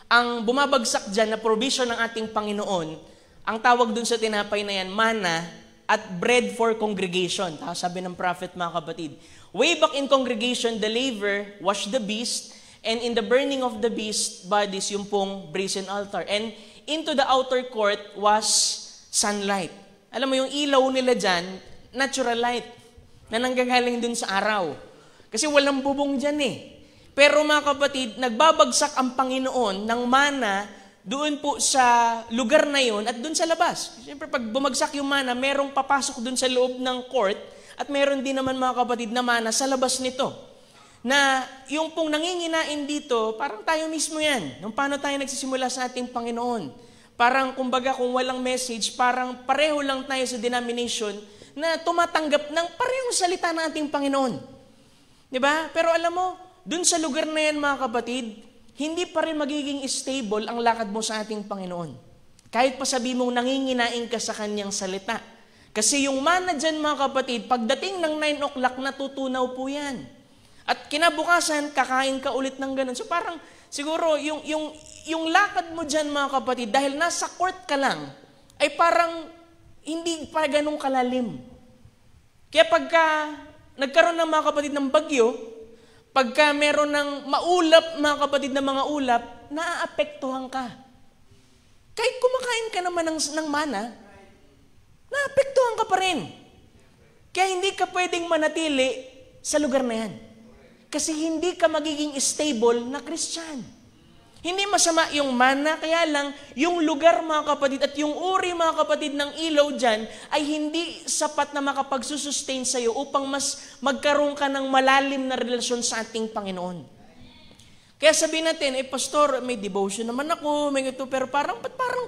ang bumabagsak dyan na provision ng ating Panginoon, ang tawag dun sa tinapay na yan, mana at bread for congregation. Sabi ng prophet mga kapatid, way back in congregation, the laver washed the beast, and in the burning of the beast bodies, yung pong brazen altar. And into the outer court was sunlight. Alam mo, yung ilaw nila dyan, natural light, na nanggagaling dun sa araw. Kasi walang bubong dyan eh. Pero mga kapatid, nagbabagsak ang Panginoon ng mana doon po sa lugar na yon at doon sa labas. Siyempre, pag bumagsak yung mana, merong papasok doon sa loob ng court at meron din naman mga kapatid na mana sa labas nito. Na yung pong nanginginain dito, parang tayo mismo yan. Nung paano tayo nagsisimula sa ating Panginoon. Parang, kumbaga, kung walang message, parang pareho lang tayo sa denomination na tumatanggap ng parehong salita ng ating Panginoon. Diba? Pero alam mo, dun sa lugar na yan mga kapatid, hindi pa rin magiging stable ang lakad mo sa ating Panginoon. Kahit pa sabi mong nanginginain ka sa kanyang salita. Kasi yung mana dyan mga kapatid, pagdating ng 9 o'clock, natutunaw po yan. At kinabukasan, kakain ka ulit ng ganun. So parang siguro yung lakad mo dyan mga kapatid, dahil nasa court ka lang, ay parang hindi pa ganun kalalim. Kaya pagka nagkaroon ng mga kapatid ng bagyo, pagka meron ng maulap, mga kapatid na mga ulap, naaapektuhan ka. Kahit kumakain ka naman ng mana, naapektuhan ka pa rin. Kaya hindi ka pwedeng manatili sa lugar na yan. Kasi hindi ka magiging stable na Christian. Hindi masama yung mana, kaya lang yung lugar mga kapatid at yung uri mga kapatid ng ilaw dyan ay hindi sapat na makapagsusustain sa iyo upang mas magkaroon ka ng malalim na relasyon sa ating Panginoon. Kaya sabihin natin, pastor, may devotion naman ako, may ito, pero parang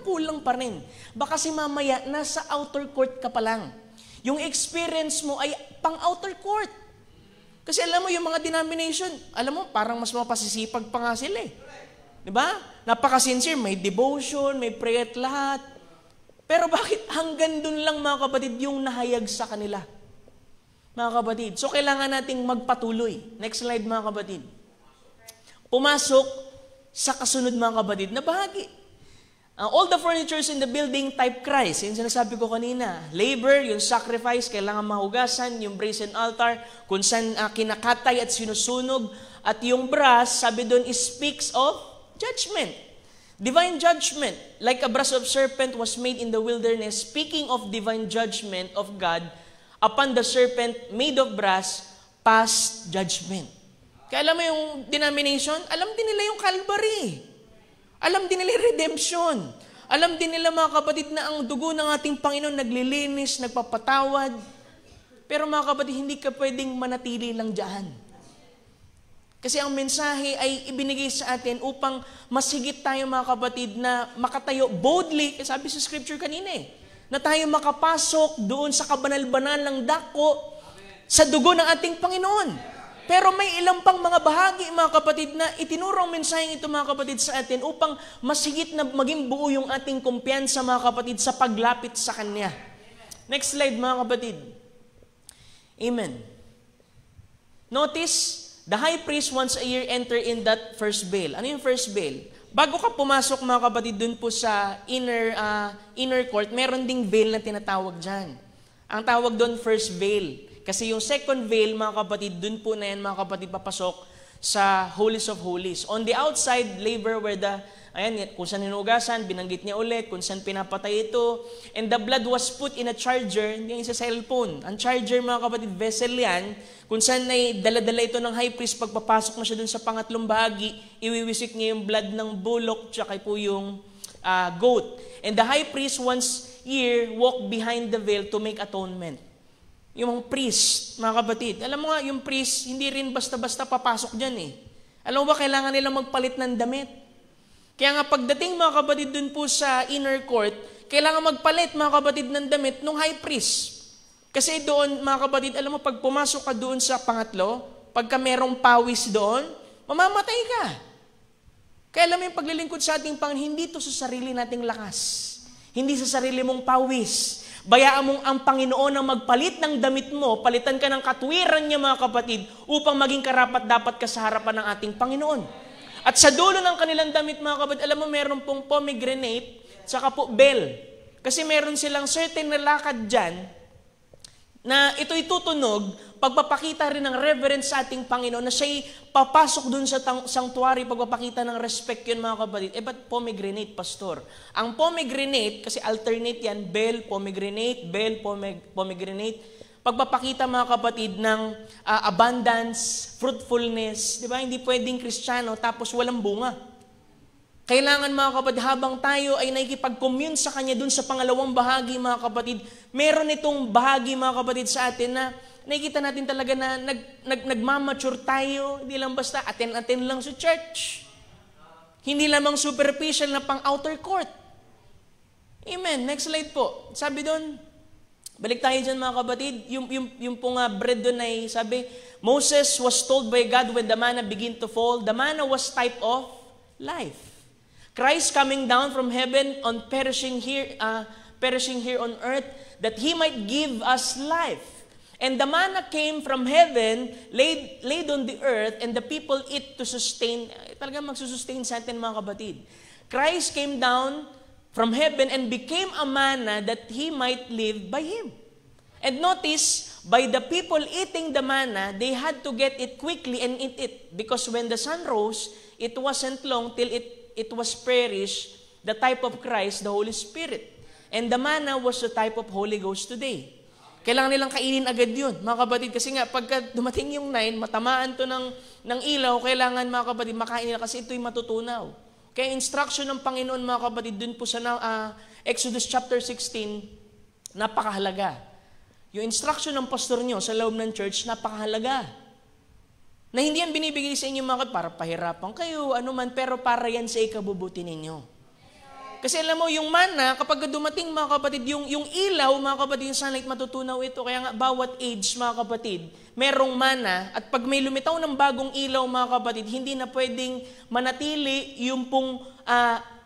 kulang pa rin. Baka si mamaya, nasa outer court ka pa lang. Yung experience mo ay pang outer court. Kasi alam mo, yung mga denomination, alam mo, parang mas mapasisipag pa nga sila eh. Diba? Napaka-sincere, may devotion, may prayer at lahat. Pero bakit hanggang dun lang mga kapatid yung nahayag sa kanila? Mga kapatid, so kailangan nating magpatuloy. Next slide mga kapatid. Pumasok sa kasunod mga kapatid na bahagi. All the furnitures in the building type Christ. Yung sinasabi ko kanina. Labor, yung sacrifice, kailangan mahugasan, yung brazen altar, kung saan kinakatay at sinusunog. At yung brass, sabi doon, speaks of judgment. Divine judgment. Like a brass of serpent was made in the wilderness, speaking of divine judgment of God, upon the serpent made of brass, past judgment. Kaya alam mo yung denomination, alam din nila yung Calvary. Alam din nila yung redemption. Alam din nila mga kapatid na ang dugo ng ating Panginoon naglilinis, nagpapatawad. Pero mga kapatid, hindi ka pwedeng manatili lang dyan. Kasi ang mensahe ay ibinigay sa atin upang mas higit tayo mga kapatid na makatayo boldly, kasi sabi sa scripture kanina na tayo makapasok doon sa kabanal-banal ng dako sa dugo ng ating Panginoon. Pero may ilang pang mga bahagi, mga kapatid, na itinurong mensaheng ito, mga kapatid, sa atin upang mas higit na maging buo yung ating kumpiyansa, mga kapatid, sa paglapit sa Kanya. Next slide, mga kapatid. Amen. Notice, the high priest once a year enter in that first veil. Ano yung first veil? Bago ka pumasok, mga kapatid, dun po sa inner court, meron ding veil na tinatawag dyan. Ang tawag doon, first veil. Kasi yung second veil, mga kapatid, dun po na yan, mga kapatid, papasok sa Holies of Holies. On the outside, labor where kung saan hinugasan, binanggit niya ulit, kung saan pinapatay ito. And the blood was put in a charger, hindi yung sa cellphone. Ang charger, mga kapatid, vessel yan, kung saan ay dala-dala ito ng high priest, pagpapasok na siya dun sa pangatlong bahagi, iwiwisik niya yung blood ng bullock, tsaka po yung goat. And the high priest once year walked behind the veil to make atonement. Yung priest, mga kapatid, alam mo nga, yung priest, hindi rin basta-basta papasok dyan eh. Alam mo ba, kailangan nilang magpalit ng damit. Kaya nga pagdating, mga kapatid, dun po sa inner court, kailangan magpalit, mga kapatid, ng damit ng high priest. Kasi doon, mga kapatid, alam mo, pag pumasok ka doon sa pangatlo, pagka merong pawis doon, mamamatay ka. Kaya alam mo yung paglilingkod sa ating Panginoon, hindi ito sa sarili nating lakas. Hindi sa sarili mong pawis. Bayaan mong ang Panginoon ang magpalit ng damit mo, palitan ka ng katwiran niya, mga kapatid, upang maging karapat-dapat ka sa harapan ng ating Panginoon. At sa dulo ng kanilang damit, mga kapatid, alam mo, meron pong pomegranate, saka po bell. Kasi meron silang certain na lakad dyan, na ito'y tutunog, pagpapakita rin ng reverence sa ating Panginoon, na siya'y papasok dun sa sanctuary, pagpapakita ng respect yun, mga kapatid. Ba't pomegranate, pastor? Ang pomegranate, kasi alternate yan, bell, pomegranate, pomegranate, pagpapakita, mga kapatid, ng abundance, fruitfulness, di ba? Hindi pwedeng Kristiyano, tapos walang bunga. Kailangan, mga kapatid, habang tayo ay nakikipag-commune sa Kanya dun sa pangalawang bahagi, mga kapatid, meron itong bahagi, mga kapatid, sa atin na nakikita natin talaga na nagmamature tayo, hindi lang basta attend lang sa church. Hindi lamang superficial na pang outer court. Amen. Next slide po. Sabi doon, balik tayo dyan, mga kapatid, yung pong bread doon ay sabi, Moses was told by God when the manna began to fall, the manna was type of life. Christ coming down from heaven on perishing here on earth, that He might give us life. And the manna came from heaven, laid on the earth, and the people eat to sustain, talagang magsusustain sa atin, mga kapatid. Christ came down from heaven and became a manna that He might live by Him. And notice, by the people eating the manna, they had to get it quickly and eat it. Because when the sun rose, it wasn't long till it was perished, the type of Christ, the Holy Spirit. And the manna was the type of Holy Ghost today. Kailangan nilang kainin agad yun, mga kapatid. Kasi nga, pagka dumating yung 9, matamaan to ng ilaw, kailangan, mga kapatid, makain nila kasi ito'y matutunaw. Kaya instruction ng Panginoon, mga kapatid, dun po sa Exodus chapter 16, napakahalaga. Yung instruction ng pastor nyo sa loob ng church, napakahalaga. Na hindi yan binibigay sa inyo, mga kapatid, para pahirapan kayo, anuman, pero para yan sa ikabubuti ninyo. Kasi alam mo, yung manna, kapag dumating, mga kapatid, yung ilaw, mga kapatid, yung sunlight, matutunaw ito. Kaya nga, bawat age, mga kapatid, merong manna. At pag may lumitaw ng bagong ilaw, mga kapatid, hindi na pwedeng manatili yung pong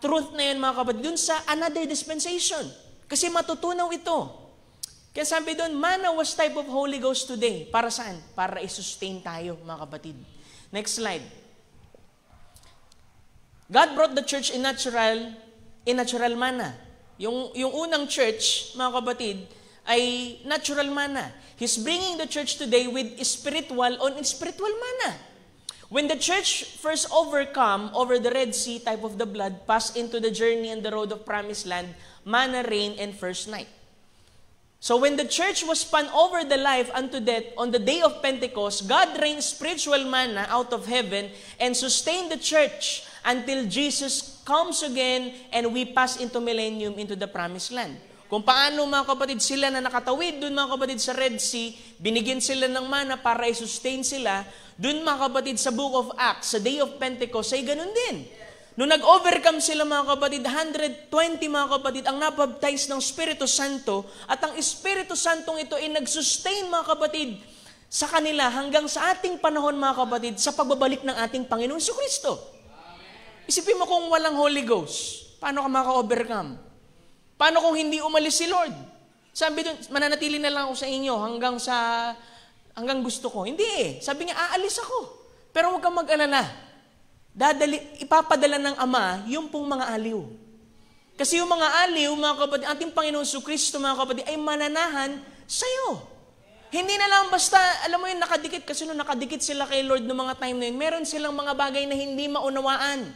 truth na yun, mga kapatid, dun sa another dispensation. Kasi matutunaw ito. Kaya sabi doon, manna was type of Holy Ghost today. Para saan? Para i-sustain tayo, mga kapatid. Next slide. God brought the church in natural manna. Yung unang church, mga kapatid, ay natural manna. He's bringing the church today with spiritual manna. When the church first overcome over the Red Sea, type of the blood, passed into the journey and the road of promised land, manna reigned and first night. So when the church was spun over the life unto death on the day of Pentecost, God rained spiritual manna out of heaven and sustained the church until Jesus comes again and we pass into millennium into the promised land. Kung paano, mga kapatid, sila na nakatawid dun, mga kapatid, sa Red Sea, binigyan sila ng manna para i-sustain sila, dun, mga kapatid, sa Book of Acts, sa Day of Pentecost, ay ganun din. Nung nag-overcome sila, mga kapatid, 120, mga kapatid, ang nabaptize ng Espiritu Santo, at ang Espiritu Santong ito ay nag-sustain, mga kapatid, sa kanila hanggang sa ating panahon, mga kapatid, sa pagbabalik ng ating Panginoon Jesucristo. Isipin mo kung walang Holy Ghost, paano ka maka-overcome? Paano kung hindi umalis si Lord? Sabi doon, mananatili na lang ako sa inyo hanggang gusto ko. Hindi eh. Sabi niya, aalis ako. Pero huwag kang mag-alala. Ipapadala ng Ama yung pong mga aliw. Kasi yung mga aliw, mga kapatid, ating Panginoon Jesucristo, mga kapatid, ay mananahan sa'yo. Hindi na lang basta, alam mo yun, nakadikit. Kasi nung nakadikit sila kay Lord noong mga time na yun, meron silang mga bagay na hindi maunawaan.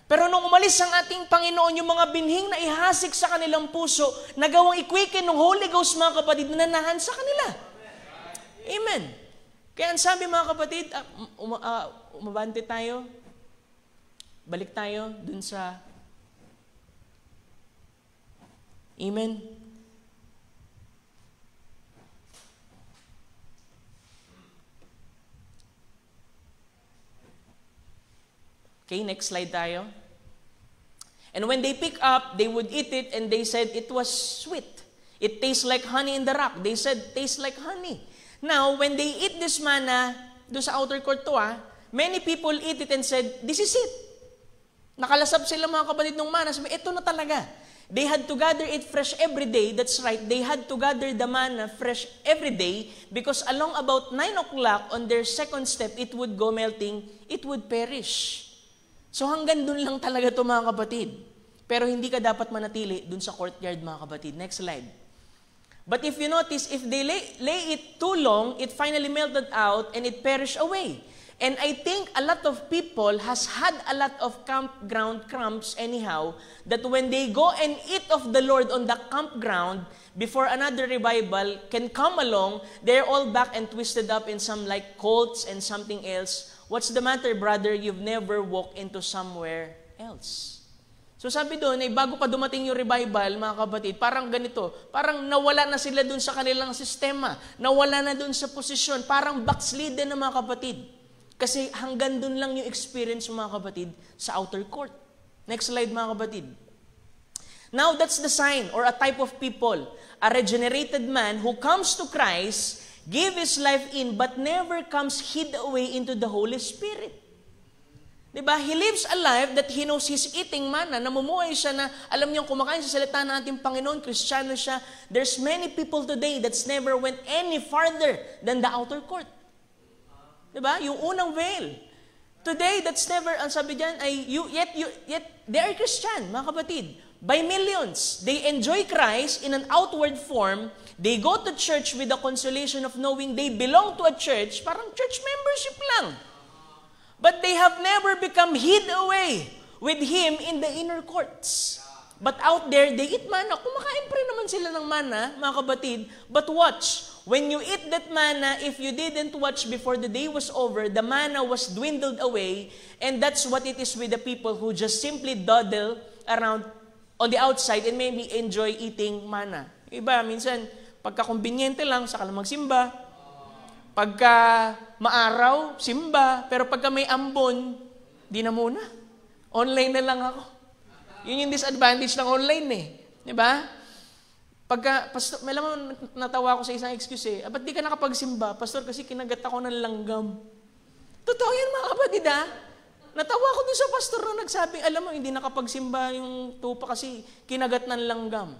Pero nung umalis ang ating Panginoon, yung mga binhing na ihasik sa kanilang puso, nagawang ikwikin ng Holy Ghost, mga kapatid, na nanahan sa kanila. Amen. Kaya ang sabi, mga kapatid, umabante tayo, balik tayo dun sa Amen. Okay, next slide tayo. And when they pick up, they would eat it, and they said it was sweet. It tastes like honey in the rock. They said, tastes like honey. Now, when they eat this manna, doon sa outer court to, many people eat it and said, this is it. Nakalasap sila, mga kapatid, ng manna. Sabi, ito na talaga. They had to gather it fresh every day. That's right. They had to gather the manna fresh every day because along about 9 o'clock on their second step, it would go melting, it would perish. So hanggang dun lang talaga ito, mga kapatid. Pero hindi ka dapat manatili dun sa courtyard, mga kapatid. Next slide. But if you notice, if they lay it too long, it finally melted out and it perished away. And I think a lot of people has had a lot of campground cramps anyhow, that when they go and eat of the Lord on the campground, before another revival can come along, they're all back and twisted up in some like cults and something else. What's the matter, brother? You've never walked into somewhere else. So sabi doon, bago pa dumating yung revival, mga kapatid, parang ganito, parang nawala na sila doon sa kanilang sistema, nawala na doon sa posisyon, parang backslidden na, mga kapatid. Kasi hanggang dun lang yung experience, mga kapatid, sa outer court. Next slide, mga kapatid. Now, that's the sign or a type of people. A regenerated man who comes to Christ, give his life in, but never comes hid away into the Holy Spirit. Diba? He lives a life that he knows he's eating manna. Namumuhay siya na, alam niyang kumakain sa salita ng ating Panginoon, Kristiyano siya. There's many people today that's never went any farther than the outer court. Diba? Yung unang veil. Today, that's never, ang sabi dyan, yet they are Christian, mga kapatid. By millions. They enjoy Christ in an outward form. They go to church with the consolation of knowing they belong to a church, parang church membership lang. But they have never become hid away with Him in the inner courts. But out there, they eat manna. Kumakain pa rin naman sila ng manna, mga kapatid. But watch, when you eat that manna, if you didn't watch before the day was over, the manna was dwindled away, and that's what it is with the people who just simply dawdle around on the outside and maybe enjoy eating manna. Iba, minsan, pagka kumbinyente lang, saka lang magsimba. Pagka maaraw, simba. Pero pagka may ambon, di na muna. Online na lang ako. Yun yung disadvantage ng online eh. Diba? Pagka, pastor, may lamang natawa ako sa isang excuse eh. Ba't di ka nakapagsimba? Pastor, kasi kinagat ako ng langgam. Totoo yan, mga kapatid ha? Natawa ko dun sa pastor na nagsabi, alam mo, hindi nakapagsimba yung tupa kasi kinagat ng langgam.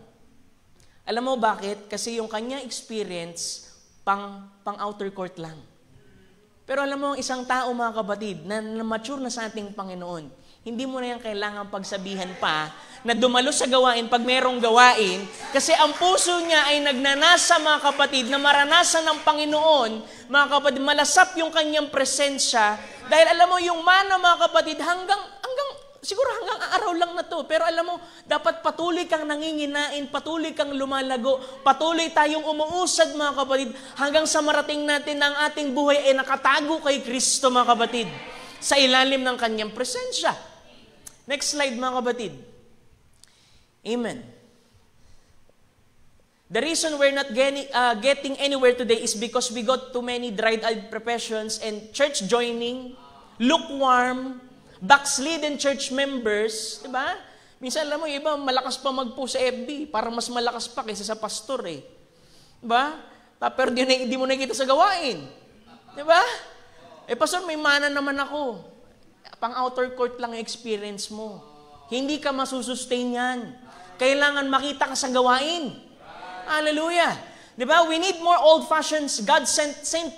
Alam mo bakit? Kasi yung kanya experience, pang outer court lang. Pero alam mo, isang tao, mga kapatid, na mature na sa ating Panginoon, hindi mo na yan kailangan pagsabihan pa na dumalo sa gawain pag merong gawain kasi ang puso niya ay nagnanasa, mga kapatid, na maranasan ng Panginoon, mga kapatid, malasap yung kanyang presensya dahil alam mo, yung mana, mga kapatid, siguro hanggang araw lang na to, pero alam mo, dapat patuloy kang nanginginain, patuloy kang lumalago, patuloy tayong umuusad, mga kapatid, hanggang sa marating natin na ang ating buhay ay nakatago kay Kristo, mga kapatid, sa ilalim ng kanyang presensya. Next slide, mga kapatid. Amen. The reason we're not getting anywhere today is because we got too many dried-eyed professions and church joining, lukewarm, backslidden church members, diba? Minsan, alam mo, iba malakas pa mag-post sa FB, para mas malakas pa kaysa sa pastor eh. Diba? Pero di mo nakikita sa gawain. Di ba? Pastor, may mana naman ako. Pang outer court lang yung experience mo. Hindi ka masusustain yan. Kailangan makita ka sa gawain. Hallelujah. Di ba? We need more old-fashioned. God sent St.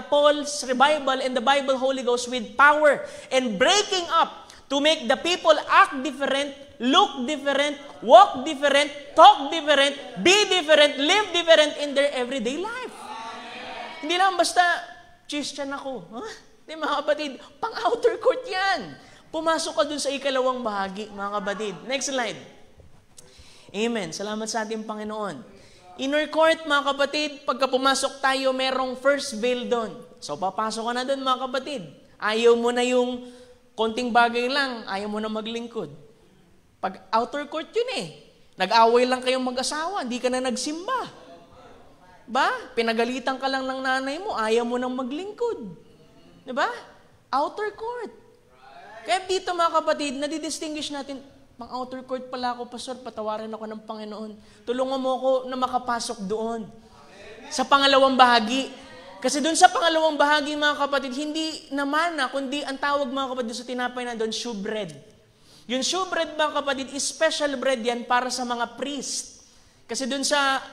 Paul's revival and the Bible Holy Ghost with power and breaking up to make the people act different, look different, walk different, talk different, be different, live different in their everyday life. Hindi lang basta, Christian ako. Huh? Di mga kapatid, pang outer court yan. Pumasok ka dun sa ikalawang bahagi, mga kapatid. Next slide. Amen. Salamat sa ating Panginoon. Inner court, mga kapatid, pagka pumasok tayo, merong first veil doon. So, papasok ka na doon, mga kapatid. Ayaw mo na yung konting bagay lang, ayaw mo na maglingkod. Pag outer court yun Nag-away lang kayong mag-asawa, hindi ka na nagsimba. Ba? Pinagalitan ka lang ng nanay mo, ayaw mo nang maglingkod. Diba? Outer court. Kaya dito, mga kapatid, nadidistinguish natin, pang outer court pala ako, Pastor, patawarin ako ng Panginoon. Tulungan mo ako na makapasok doon. Sa pangalawang bahagi. Kasi doon sa pangalawang bahagi, mga kapatid, hindi naman kundi ang tawag, mga kapatid, sa tinapay na doon, shewbread. Yung shewbread, mga kapatid, is special bread yan para sa mga priest. Kasi doon sa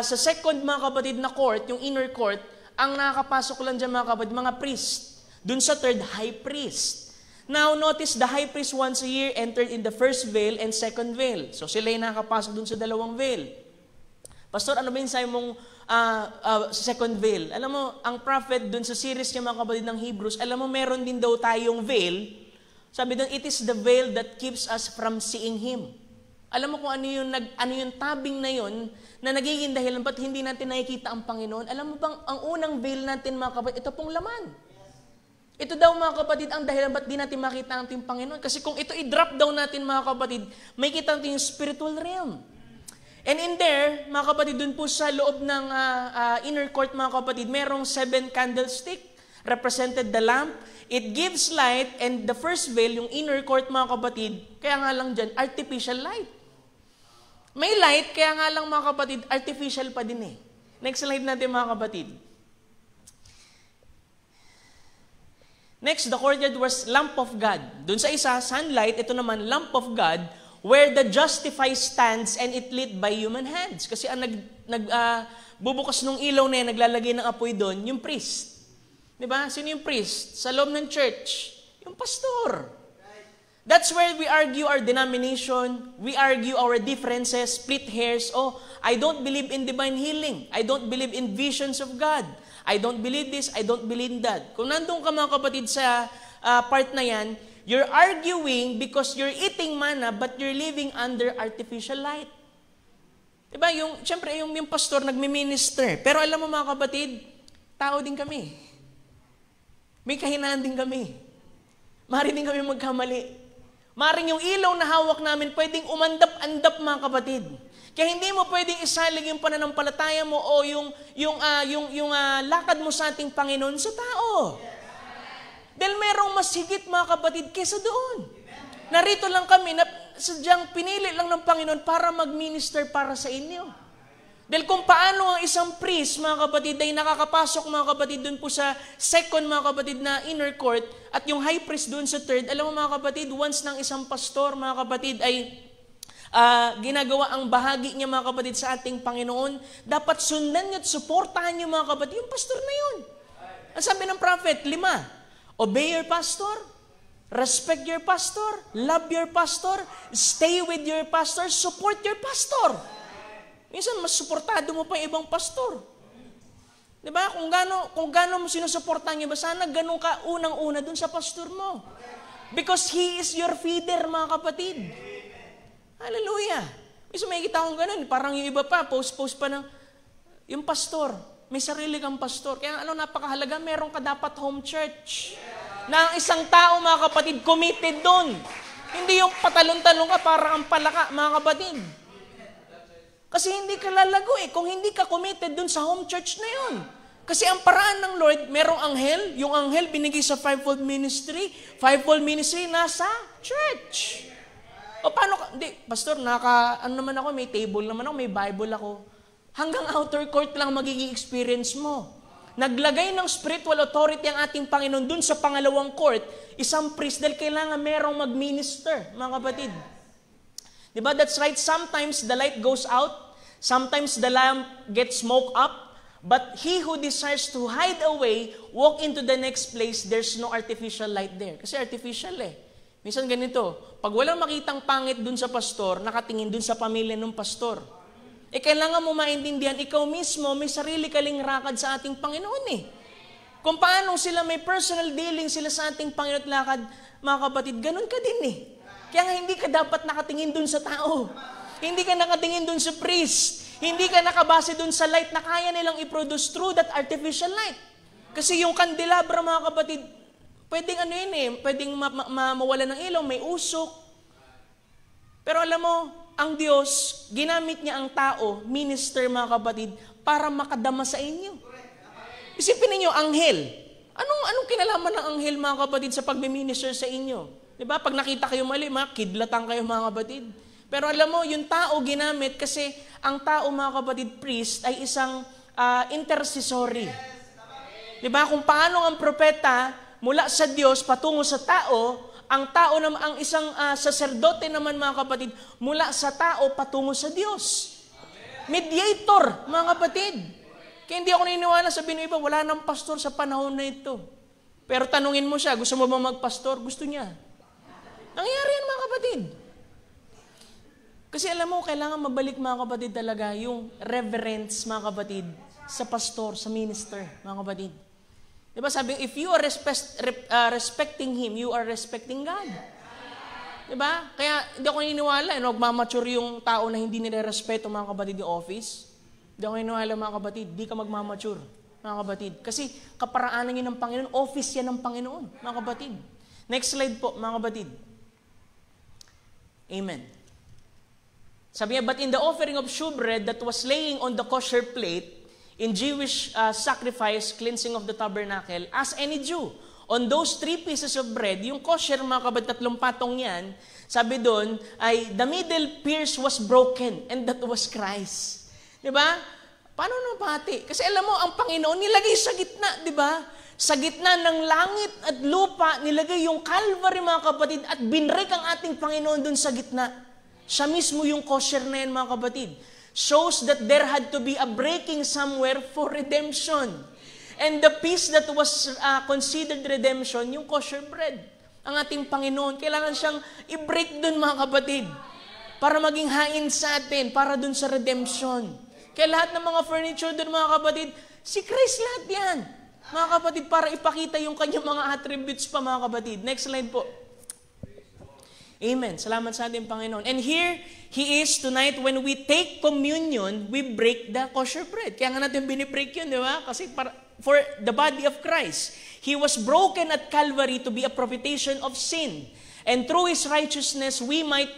second, mga kapatid, na court, yung inner court, ang nakakapasok lang dyan, mga kapatid, mga priest. Doon sa third, high priest. Now, notice the high priest once a year entered in the first veil and second veil. So, sila yung nakakapasok doon sa dalawang veil. Pastor, ano ba yung sabi mong second veil? Alam mo, ang prophet doon sa series niya, mga kapatid ng Hebrews, alam mo, meron din daw tayong veil. Sabi doon, it is the veil that keeps us from seeing Him. Alam mo kung ano yung tabing na yun, na nagiging dahilan, ba't hindi natin nakikita ang Panginoon? Alam mo bang, ang unang veil natin, mga kapatid, ito pong laman. Ito daw, mga kapatid, ang dahilan, ba't di natin makita ang ating Panginoon? Kasi kung ito i-drop down natin, mga kapatid, may kita natin yung spiritual realm. And in there, mga kapatid, dun po sa loob ng inner court, mga kapatid, merong 7 candlestick, represented the lamp. It gives light, and the first veil, yung inner court, mga kapatid, kaya nga lang dyan, artificial light. May light, kaya nga lang, mga kapatid, artificial pa din Next slide natin, mga kapatid. Next, the courtyard was lamp of God. Doon sa isa, sunlight, ito naman, lamp of God, where the justified stands and it lit by human hands. Kasi ang bubukas ng ilaw na yan, naglalagay ng apoy doon, yung priest. Diba? Sino yung priest? Sa loob ng church, yung pastor. That's where we argue our denomination, we argue our differences, split hairs. Oh, I don't believe in divine healing. I don't believe in visions of God. I don't believe this, I don't believe that. Kung nandun ka, mga kapatid, sa part na yan, you're arguing because you're eating manna but you're living under artificial light. Diba? Siyempre, yung pastor nagmi-minister. Pero alam mo, mga kapatid, tao din kami. May kahinaan din kami. Maaari din kami magkamali. Maaring yung ilaw na hawak namin pwedeng umandap-andap, mga kapatid. Kaya hindi mo pwedeng isalig yung pananampalataya mo o yung lakad mo sa ating Panginoon sa tao. Dahil merong mas higit, mga kapatid, kesa doon. Narito lang kami na sadyang pinili lang ng Panginoon para mag-minister para sa inyo. Dahil kung paano ang isang priest, mga kapatid, ay nakakapasok, mga kapatid, doon po sa second, mga kapatid, na inner court, at yung high priest doon sa third, alam mo, mga kapatid, once ng isang pastor, mga kapatid, ay ginagawa ang bahagi niya, mga kapatid, sa ating Panginoon, dapat sundan niyo at suportahan niyo, mga kapatid, yung pastor na yun. Ang sabi ng prophet, 5, obey your pastor, respect your pastor, love your pastor, stay with your pastor, support your pastor. Minsan, mas suportado mo pa yung ibang pastor. Diba? Kung gano'n mo sinusuportahan niya ba, sana gano'n ka unang-una dun sa pastor mo. Because he is your feeder, mga kapatid. Hallelujah. Minsan may kita akong gano'n, parang yung iba pa, post pa ng, yung pastor, may sarili kang pastor. Kaya napakahalaga, meron ka dapat home church. Na ang isang tao, mga kapatid, committed dun. Hindi yung patalon-talon ka para ang palaka, mga kapatid. Kasi hindi ka lalago kung hindi ka committed dun sa home church na yun. Kasi ang paraan ng Lord, merong anghel, yung anghel binigay sa fivefold ministry nasa church. O paano ka, hindi, pastor, ano naman ako, may table naman ako, may Bible ako. Hanggang outer court lang magiging experience mo. Naglagay ng spiritual authority ang ating Panginoon dun sa pangalawang court, isang priest, dahil kailangan merong mag-minister, mga kapatid. Diba? That's right, sometimes the light goes out, sometimes the lamp gets smoked up, but he who desires to hide away, walk into the next place, there's no artificial light there. Kasi artificial eh. Minsan ganito, pag walang makitang pangit dun sa pastor, nakatingin dun sa pamilya ng pastor. Kailangan mo maintindihan, ikaw mismo may sarili kaling rakad sa ating Panginoon eh. Kung paano sila may personal dealing sila sa ating Panginoon at lakad, mga kapatid, ganun ka din eh. Kaya nga hindi ka dapat nakatingin dun sa tao. Hindi ka nakatingin dun sa priest. Hindi ka nakabase dun sa light na kaya nilang i-produce through that artificial light. Kasi yung kandelabra, mga kapatid, pwedeng ano yun eh, pwedeng mawala ng ilaw, may usok. Pero alam mo, ang Diyos, ginamit niya ang tao, minister, mga kapatid, para makadama sa inyo. Isipin ninyo, anghel. Anong kinalaman ng anghel, mga kapatid, sa pag-minister sa inyo? Diba? Pag nakita kayo mali, kidlatan kayo, mga kapatid. Pero alam mo, yung tao ginamit kasi ang tao, mga kapatid, priest, ay isang intercessory. Diba? Kung paano ang propeta mula sa Diyos patungo sa tao, ang tao naman, ang isang saserdote naman, mga kapatid, mula sa tao patungo sa Diyos. Mediator, mga kapatid. Kaya hindi ako naniniwala, sabihin ng iba, wala nang pastor sa panahon na ito. Pero tanungin mo siya, gusto mo ba magpastor? Gusto niya. Nangyayari yan, mga kapatid. Kasi alam mo, kailangan mabalik, mga kapatid, talaga yung reverence, mga kapatid, sa pastor, sa minister, mga kapatid. Diba sabi, if you are respecting Him, you are respecting God. Diba? Kaya hindi ako naniniwala, magmamature yung tao na hindi nire-respeto, mga kapatid, yung office. Hindi ako naniniwala, mga kapatid, di ka magmamature, mga kapatid. Kasi kaparaanan yun ng Panginoon, office yan ng Panginoon, mga kapatid. Next slide po, mga kapatid. Amen. Sabi niya, but in the offering of shewbread that was laying on the kosher plate, in Jewish sacrifice, cleansing of the tabernacle, as any Jew. On those 3 pieces of bread, yung kosher, mga kapatid, 3 patong yan, sabi doon, ay the middle piece was broken, and that was Christ. Diba? Paano napati? Kasi alam mo, ang Panginoon nilagay sa gitna, diba? Sa gitna ng langit at lupa, nilagay yung Calvary, mga kapatid, at binrek ang ating Panginoon doon sa gitna. Siya mismo yung kosher na yan, mga kapatid. Shows that there had to be a breaking somewhere for redemption. And the piece that was considered redemption, yung kosher bread. Ang ating Panginoon, kailangan siyang i-break dun, mga kapatid, para maging hain sa atin, para dun sa redemption. Kaya lahat ng mga furniture dun, mga kapatid, si Christ lahat yan. Mga kapatid, para ipakita yung kanyang mga attributes pa, mga kapatid. Next slide po. Amen. Salamat sa ating Panginoon. And here, He is tonight, when we take communion, we break the kosher bread. Kaya nga natin binibreak yun, di ba? Kasi for the body of Christ, He was broken at Calvary to be a propitiation of sin. And through His righteousness, we might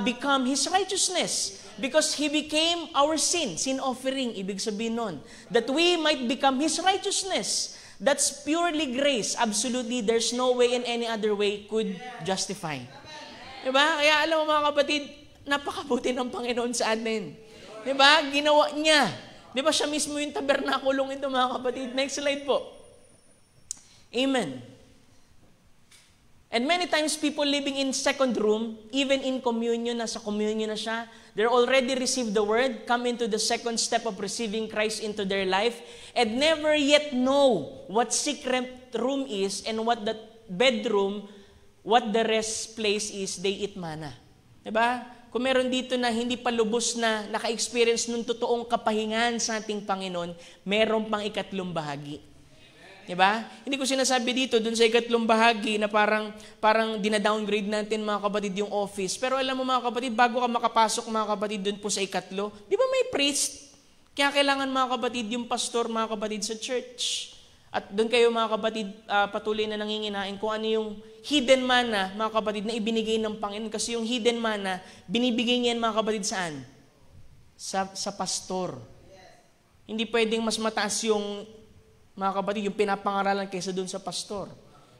become His righteousness. Because He became our sin offering, ibig sabihin nun. That we might become His righteousness. That's purely grace. Absolutely, there's no way in any other way could justify. Diba? Kaya alam mo, mga kapatid, napakabuti ng Panginoon sa atin. Diba? Ginawa niya. Diba siya mismo yung tabernakulong ito, mga kapatid? Next slide po. Amen. And many times people living in second room, even in communion, nasa communion na siya, they're already received the word, come into the second step of receiving Christ into their life, and never yet know what secret room is and what the bedroom, what the rest place is, they eat manna. Diba? Kung meron dito na hindi pa lubos na naka-experience ng totoong kapahingan sa ating Panginoon, meron pang ikatlong bahagi. Diba? Hindi ko sinasabi dito, dun sa ikatlong bahagi na parang dina-downgrade natin, mga kapatid, yung office. Pero alam mo, mga kapatid, bago ka makapasok, mga kapatid, dun po sa ikatlo, di ba may priest? Kaya kailangan, mga kapatid, yung pastor, mga kapatid, sa church. At doon kayo, mga kapatid, patuloy na nanginginain kung ano yung hidden manna, mga kapatid, na ibinigay ng Panginoon. Kasi yung hidden manna, binibigay niyan, mga kapatid, saan? Sa pastor. Hindi pwedeng mas mataas yung, mga kapatid, yung pinapangaralan kaysa doon sa pastor.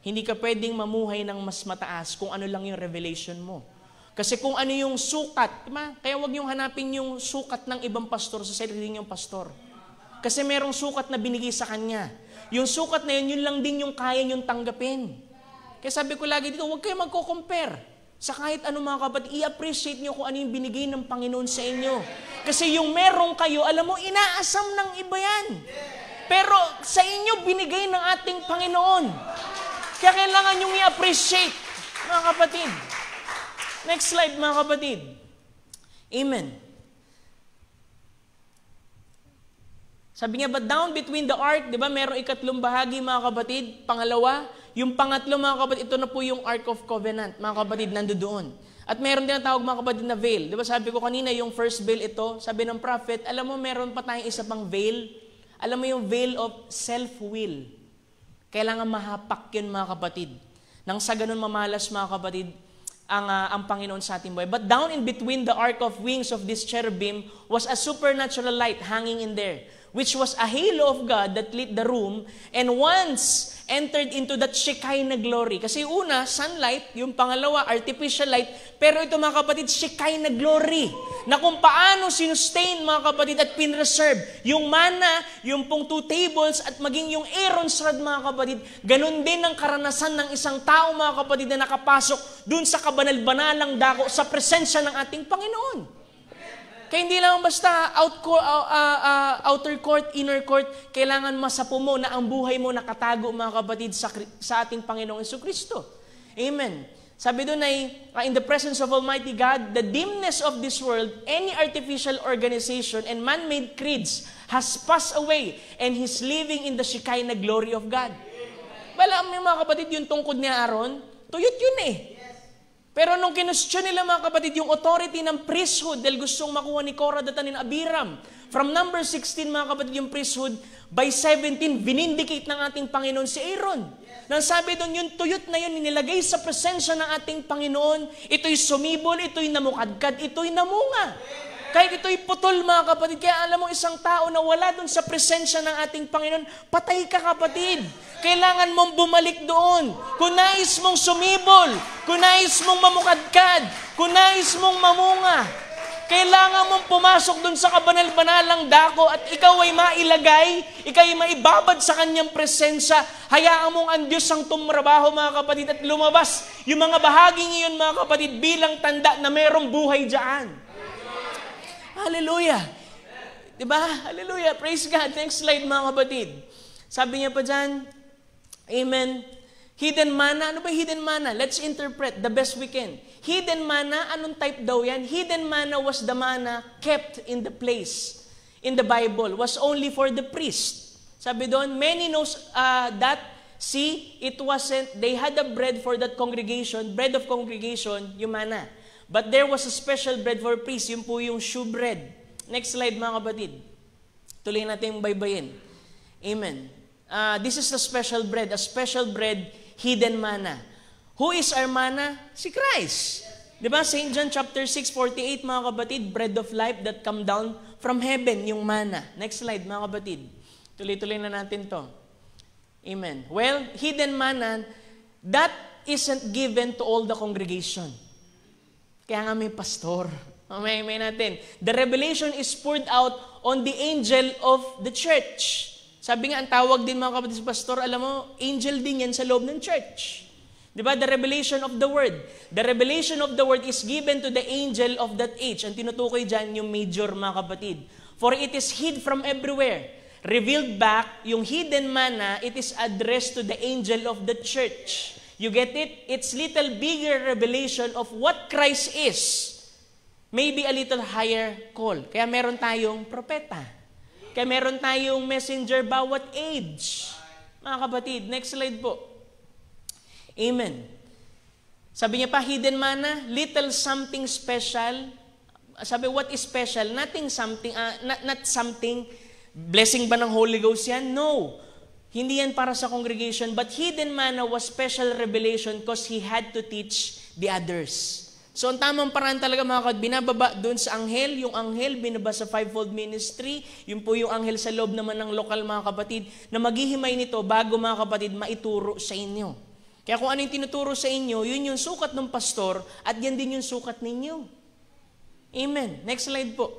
Hindi ka pwedeng mamuhay ng mas mataas kung ano lang yung revelation mo. Kasi kung ano yung sukat, diba? Kaya huwag niyong hanapin yung sukat ng ibang pastor sa sarili niyong pastor. Kasi merong sukat na binigay sa kanya. Yung sukat na yun lang din yung kaya niyong tanggapin. Kaya sabi ko lagi dito, huwag kayo magko-compare. Sa kahit ano mga kapatid, i-appreciate nyo kung ano yung binigay ng Panginoon sa inyo. Kasi yung merong kayo, alam mo, inaasam ng iba yan. Pero sa inyo, binigay ng ating Panginoon. Kaya kailangan nyong i-appreciate, mga kapatid. Next slide, mga kapatid. Amen. Sabi nga, but down between the ark, di ba, merong ikatlong bahagi, mga kapatid. Pangalawa, yung pangatlo, mga kapatid, ito na po yung Ark of Covenant, mga kapatid, nandoon. At meron din ang tawag, mga kapatid, na veil. Di ba, sabi ko kanina, yung first veil ito, sabi ng prophet, alam mo, meron pa tayong isa pang veil. Alam mo yung veil of self-will. Kailangan mahapak yun, mga kapatid. Nang sa ganun mamalas, mga kapatid, ang Panginoon sa ating buhay. But down in between the arc of wings of this cherubim was a supernatural light hanging in there, which was a halo of God that lit the room, and once entered into that Shekinah glory. Kasi una, sunlight, yung pangalawa, artificial light, pero ito mga kapatid, Shekinah glory, na kung paano sinustain mga kapatid at pinreserve yung manna, yung pong 2 tables, at maging yung Aaron's rod mga kapatid, ganun din ang karanasan ng isang tao mga kapatid na nakapasok dun sa kabanal-banalang dako sa presensya ng ating Panginoon. Kaya hindi lang basta outer court, inner court, kailangan masapo mo na ang buhay mo nakatago, mga kapatid, sa ating Panginoong Jesucristo. Amen. Sabi doon ay, in the presence of Almighty God, the dimness of this world, any artificial organization and man-made creeds has passed away, and He's living in the Shekinah glory of God. Alam niyo mga kapatid, yung tungkod ni Aaron, tuyot yun eh. Pero nung kinustyon nila mga kapatid, yung authority ng priesthood, dahil gustong makuha ni Korah, Datan, and Abiram, from number 16 mga kapatid yung priesthood, by 17, vinindicate ng ating Panginoon si Aaron. Nang sabi doon, yung tuyot na yun, inilagay sa presensya ng ating Panginoon, ito'y sumibol, ito'y namukadkad, ito'y namunga. Kahit ito'y putol mga kapatid, kaya alam mo isang tao na wala doon sa presensya ng ating Panginoon, patay ka kapatid. Kailangan mong bumalik doon. Kung nais mong sumibol, kung nais mong mamukadkad, kung nais mong mamunga, kailangan mong pumasok doon sa kabanal-banalang dako at ikaw ay mailagay, ikaw ay maibabad sa kanyang presensya. Hayaan mong ang Diyos ang tumrabaho mga kapatid at lumabas yung mga bahaging iyon mga kapatid bilang tanda na mayroong buhay dyan. Hallelujah. Diba? Hallelujah. Praise God. Next slide mga kapatid. Sabi niya pa dyan, amen. Hidden manna. Ano ba hidden manna? Let's interpret the best we can. Hidden manna, anong type daw yan? Hidden manna was the manna kept in the place in the Bible. Was only for the priest. Sabi doon, many knows that, see, it wasn't, they had a bread for that congregation, bread of congregation, yung manna. But there was a special bread for priests, yun po yung shewbread. Next slide mga kapatid. Tuloy natin yung baybayin. Amen. This is a special bread, hidden manna. Who is our manna? Si Christ. Diba? St. John chapter 6:48 mga kapatid, bread of life that come down from heaven, yung manna. Next slide mga kapatid. Tuloy-tuloy na natin to. Amen. Well, hidden manna, that isn't given to all the congregation. Kaya nga may pastor. May natin. The revelation is poured out on the angel of the church. Sabi nga, ang tawag din mga kapatid sa pastor, alam mo, angel din yan sa loob ng church. Diba? The revelation of the word. The revelation of the word is given to the angel of that age. Ang tinutukoy dyan yung major mga kapatid. For it is hid from everywhere. Revealed back, yung hidden manna, it is addressed to the angel of the church. You get it? It's little bigger revelation of what Christ is. Maybe a little higher call. Kaya meron tayong propeta. Kaya meron tayong messenger bawat age. Mga kapatid, next slide po. Amen. Sabi niya pa, hidden manna, little something special. Sabi, what is special? Nothing something, not something. Blessing ba ng Holy Ghost yan? No. Hindi yan para sa congregation, but hidden manna was special revelation because he had to teach the others. So, ang tamang paraan talaga mga kapatid, binababa doon sa anghel, yung anghel binaba sa fivefold ministry, yun po yung anghel sa loob naman ng lokal mga kapatid, na maghihimay nito bago mga kapatid maituro sa inyo. Kaya kung ano yung tinuturo sa inyo, yun yung sukat ng pastor at yan din yung sukat ninyo. Amen. Next slide po.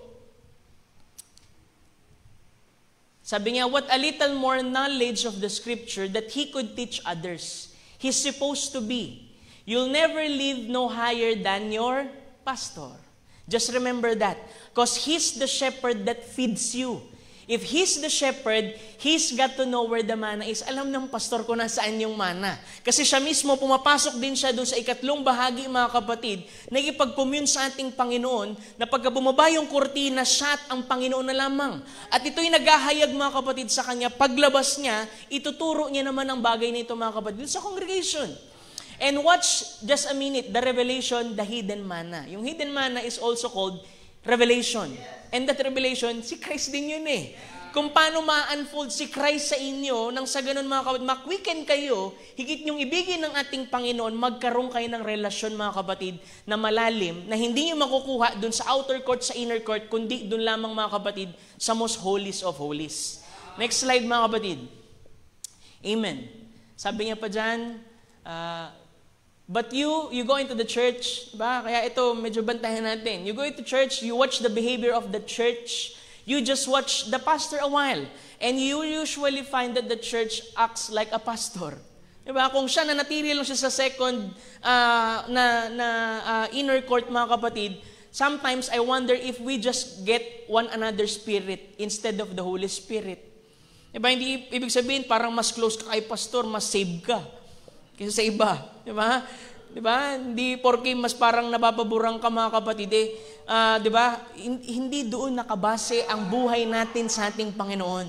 Sabi niya, what a little more knowledge of the scripture that he could teach others. He's supposed to be. You'll never live no higher than your pastor. Just remember that. Because he's the shepherd that feeds you. If he's the shepherd, he's got to know where the manna is. Alam ng pastor ko nasaan yung manna. Kasi siya mismo, pumapasok din siya doon sa ikatlong bahagi, mga kapatid, nagipag-commune sa ating Panginoon, na pagka bumaba yung kurtina, siya at ang Panginoon na lamang. At ito'y naghahayag, mga kapatid, sa kanya. Paglabas niya, ituturo niya naman ang bagay na ito, mga kapatid, sa congregation. And watch, just a minute, the revelation, the hidden manna. Yung hidden manna is also called revelation. And that revelation, si Christ din yun eh. Kung paano ma-unfold si Christ sa inyo, nang sa ganun mga kapatid, makwiken kayo, higit niyong ibigin ng ating Panginoon, magkaroon kayo ng relasyon mga kapatid na malalim, na hindi niyo makukuha dun sa outer court, sa inner court, kundi dun lamang mga kapatid, sa most holiest of holies. Next slide mga kapatid. Amen. Sabi niya pa dyan, but you go into the church, ba? Kaya ito, medyo bantayan natin. You go into church, you watch the behavior of the church, you just watch the pastor a while, and you usually find that the church acts like a pastor. Diba? Kung siya nanatili lang siya sa second inner court, mga kapatid, sometimes I wonder if we just get one another spirit instead of the Holy Spirit. Diba? Hindi ibig sabihin, parang mas close ka kay pastor, mas save ka kaysa sa iba. Diba? Diba? Hindi porke mas parang nabababurang ka mga kapatid diba? Hindi doon nakabase ang buhay natin sa ating Panginoon.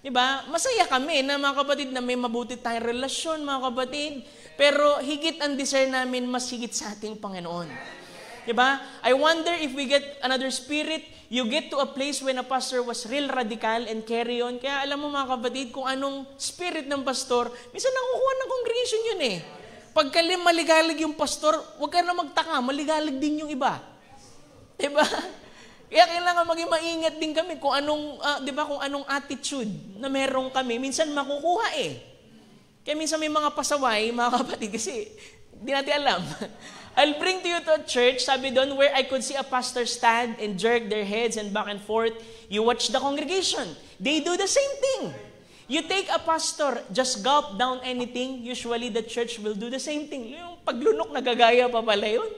Diba? Masaya kami na mga kapatid na may mabuti tayong relasyon mga kapatid, pero higit ang desire namin mas higit sa ating Panginoon. Diba? I wonder if we get another spirit, you get to a place when a pastor was real radical and carry on. Kaya alam mo mga kapatid, kung anong spirit ng pastor, minsan nakukuha ng congregation yun eh. Pagka maligalig yung pastor, huwag ka na magtaka, maligalig din yung iba. Diba? Kaya kailangan maging maingat din kami kung anong, diba, kung anong attitude na meron kami. Minsan makukuha eh. Kaya minsan may mga pasaway, mga kapatid, kasi di natin alam. I'll bring to you to a church, sabi doon, where I could see a pastor stand and jerk their heads and back and forth. You watch the congregation. They do the same thing. You take a pastor, just gulp down anything, usually the church will do the same thing. Yung paglunok, nagagaya pa pala yun.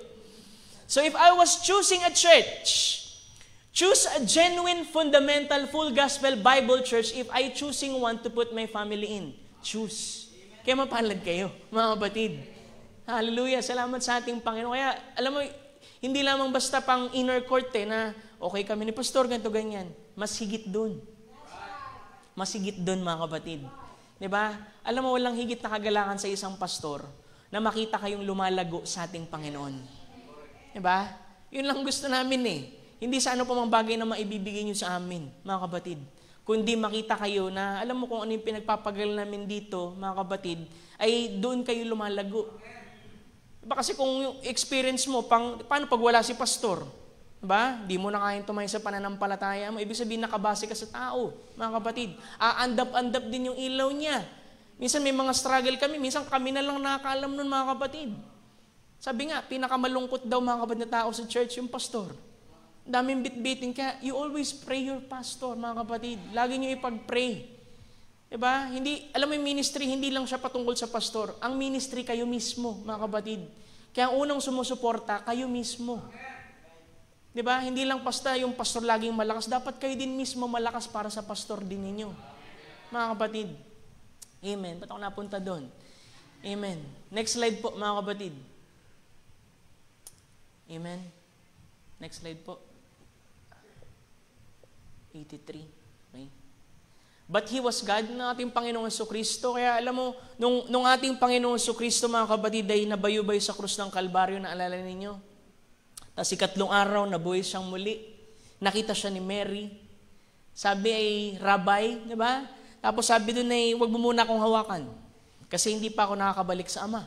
So if I was choosing a church, choose a genuine, fundamental, full gospel Bible church if I choosing one to put my family in. Choose. Kaya mapalad kayo, mga kapatid. Hallelujah. Salamat sa ating Panginoon. Kaya, alam mo, hindi lamang basta pang inner court na okay kami ni pastor, ganito, ganyan. Mas higit dun. Mas higit dun, mga kapatid. Diba? Alam mo, walang higit na kagalakan sa isang pastor na makita kayong lumalago sa ating Panginoon. Diba? Yun lang gusto namin eh. Hindi sa ano pa mang bagay na maibibigay nyo sa amin, mga kapatid. Kundi makita kayo na, alam mo kung ano yung pinagpapagal namin dito, mga kapatid, ay doon kayo lumalago. Diba kasi kung yung experience mo, paano pag wala si pastor? Diba? Di mo na kayang tumayo sa pananampalataya mo. Ibig sabihin, nakabase ka sa tao, mga kapatid. Aandap-andap din yung ilaw niya. Minsan may mga struggle kami. Minsan kami na lang nakakaalam nun, mga kapatid. Sabi nga, pinakamalungkot daw, mga kapatid, na tao sa church, yung pastor. Daming bit-biting. Kaya you always pray your pastor, mga kapatid. Lagi nyo ipag-pray. Diba? Hindi, alam mo yung ministry, hindi lang siya patungkol sa pastor. Ang ministry, kayo mismo, mga kapatid. Kaya ang unang sumusuporta, kayo mismo. Diba? Hindi lang basta yung pastor laging malakas. Dapat kayo din mismo malakas para sa pastor din ninyo. Mga kapatid. Amen. Ba't ako napunta doon? Amen. Next slide po, mga kapatid. Amen. Next slide po. 83. Okay. But He was God, ng ating Panginoong Jesucristo. Kaya alam mo, nung ating Panginoong Jesucristo, mga kapatid, ay nabayubay sa krus ng Kalbaryo, naalala ninyo? Tapos ikatlong araw, nabuhay siyang muli. Nakita siya ni Mary. Sabi ay, Rabbi, di ba? Tapos sabi doon ay, huwag mo muna akong hawakan. Kasi hindi pa ako nakakabalik sa Ama.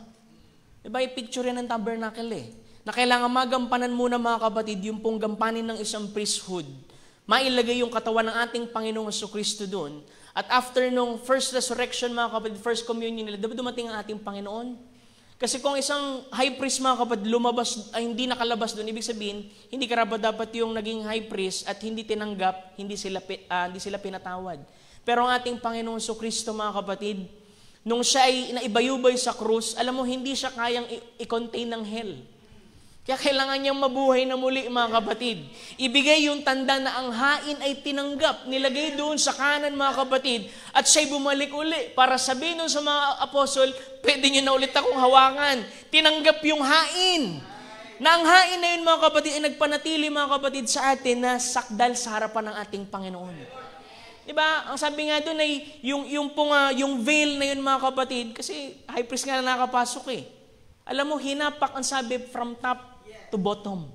Di ba? I-picture yan ng tabernacle eh. Na kailangan magampanan muna, mga kapatid, yung pong gampanin ng isang priesthood. Mailagay yung katawan ng ating Panginoong Jesucristo doon. At after nung first resurrection, mga kapatid, first communion nila, dapat dumating ang ating Panginoon. Kasi kung isang high priest, mga kapatid, hindi nakalabas doon, ibig sabihin, hindi karapat-dapat yung naging high priest at hindi tinanggap, hindi sila pinatawad. Pero ang ating Panginoon Kristo, mga kapatid, nung siya ay naibayubay sa krus, alam mo, hindi siya kayang i-contain ng hell. Kaya kailangan niyang mabuhay na muli, mga kapatid. Ibigay yung tanda na ang hain ay tinanggap, nilagay doon sa kanan, mga kapatid, at siya'y bumalik uli para sabihin sa mga apostol, pwede niyo na ulit akong hawakan. Tinanggap yung hain. Na ang hain na yun, mga kapatid, ay nagpanatili, mga kapatid, sa atin na sakdal sa harapan ng ating Panginoon. Diba? Ang sabi nga doon ay yung veil na yun, mga kapatid, kasi high priest nga na nakapasok eh. Alam mo, hinapak ang sabi from top to bottom.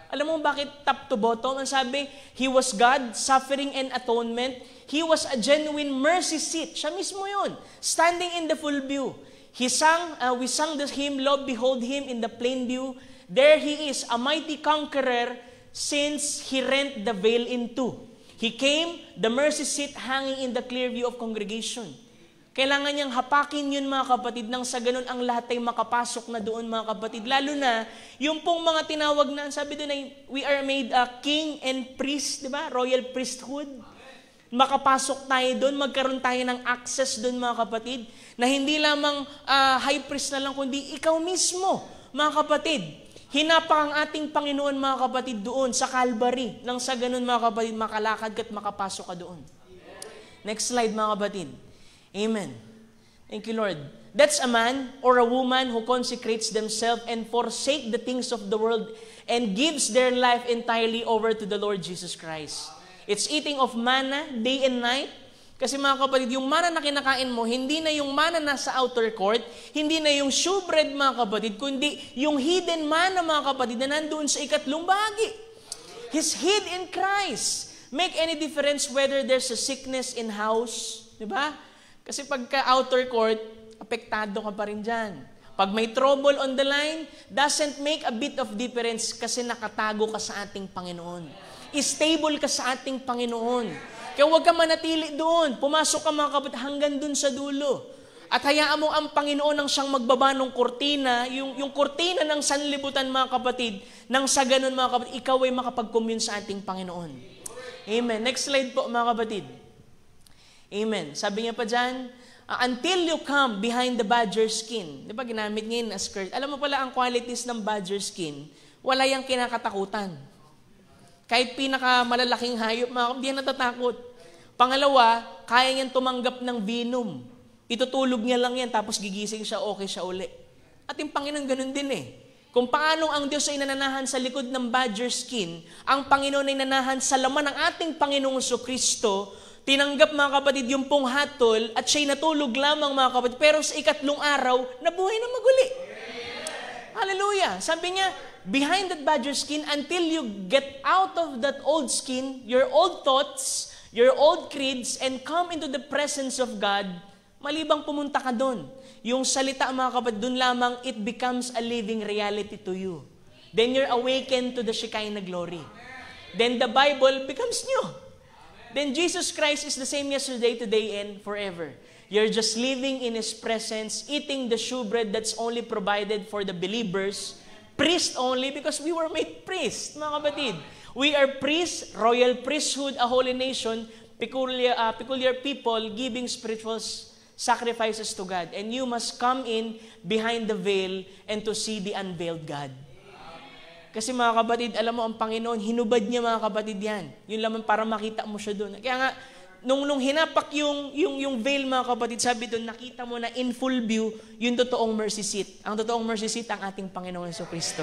Alam mo bakit top to bottom? Ang sabi, He was God, suffering and atonement. He was a genuine mercy seat. Siya mismo yun. Standing in the full view. We sang the hymn, Lord, behold Him in the plain view. There He is, a mighty conqueror, since He rent the veil in two. He came, the mercy seat hanging in the clear view of congregation. Kailangan niyang hapakin yun, mga kapatid, nang sa ganun ang lahat ay makapasok na doon, mga kapatid. Lalo na, yung pong mga tinawag na, sabi doon ay, we are made a king and priest, di ba? Royal priesthood. Makapasok tayo doon, magkaroon tayo ng access doon, mga kapatid, na hindi lamang high priest na lang, kundi ikaw mismo, mga kapatid. Hinapak ang ating Panginoon, mga kapatid, doon sa Calvary. Nang sa ganun, mga kapatid, makalakad ka at makapasok ka doon. Next slide, mga kapatid. Amen. Thank you, Lord. That's a man or a woman who consecrates themselves and forsake the things of the world and gives their life entirely over to the Lord Jesus Christ. It's eating of manna day and night. Kasi mga kapatid, yung manna na kinakain mo, hindi na yung manna na sa outer court, hindi na yung shewbread, mga kapatid, kundi yung hidden manna, mga kapatid, na nandoon sa ikatlong bahagi. He's hid in Christ. Make any difference whether there's a sickness in house, di ba? Kasi pagka outer court, apektado ka pa rin dyan. Pag may trouble on the line, doesn't make a bit of difference kasi nakatago ka sa ating Panginoon. Stable ka sa ating Panginoon. Kaya huwag ka manatili doon. Pumasok ka, mga kapatid, hanggang doon sa dulo. At hayaan mo ang Panginoon nang siyang magbaba ng kortina, yung kortina ng sanlibutan, mga kapatid, nang sa ganun, mga kapatid, ikaw ay makapag-commune sa ating Panginoon. Amen. Next slide po, mga kapatid. Amen. Sabi niya pa dyan, until you come behind the badger skin. Di ba ginamit ngayon as skirt? Alam mo pala ang qualities ng badger skin, wala yung kinakatakutan. Kahit pinakamalalaking hayop, hindi yan natatakot. Pangalawa, kaya niyang tumanggap ng venom. Itutulog niya lang yan, tapos gigising siya, okay siya uli. At yung Panginoon ganun din eh. Kung paano ang Diyos ay nananahan sa likod ng badger skin, ang Panginoon ay nananahan sa laman ng ating Panginoong Kristo. Tinanggap, mga kapatid, yung pong hatol at siya'y natulog lamang, mga kapatid, pero sa ikatlong araw, nabuhay na maguli. Hallelujah! Sabi niya, behind that badger skin, until you get out of that old skin, your old thoughts, your old creeds, and come into the presence of God, malibang pumunta ka doon. Yung salita, mga kapatid, doon lamang, it becomes a living reality to you. Then you're awakened to the Shekinah glory. Then the Bible becomes new. Then Jesus Christ is the same yesterday, today, and forever. You're just living in His presence, eating the shewbread that's only provided for the believers, priest only, because we were made priests, mga kapatid. We are priests, royal priesthood, a holy nation, peculiar people, giving spiritual sacrifices to God. And you must come in behind the veil and to see the unveiled God. Kasi mga kapatid, alam mo, ang Panginoon, hinubad niya, mga kapatid, yan. Yun lamang para makita mo siya doon. Kaya nga, nung hinapak yung veil, mga kapatid, sabi doon, nakita mo na in full view, yung totoong mercy seat. Ang totoong mercy seat, ang ating Panginoon Kristo.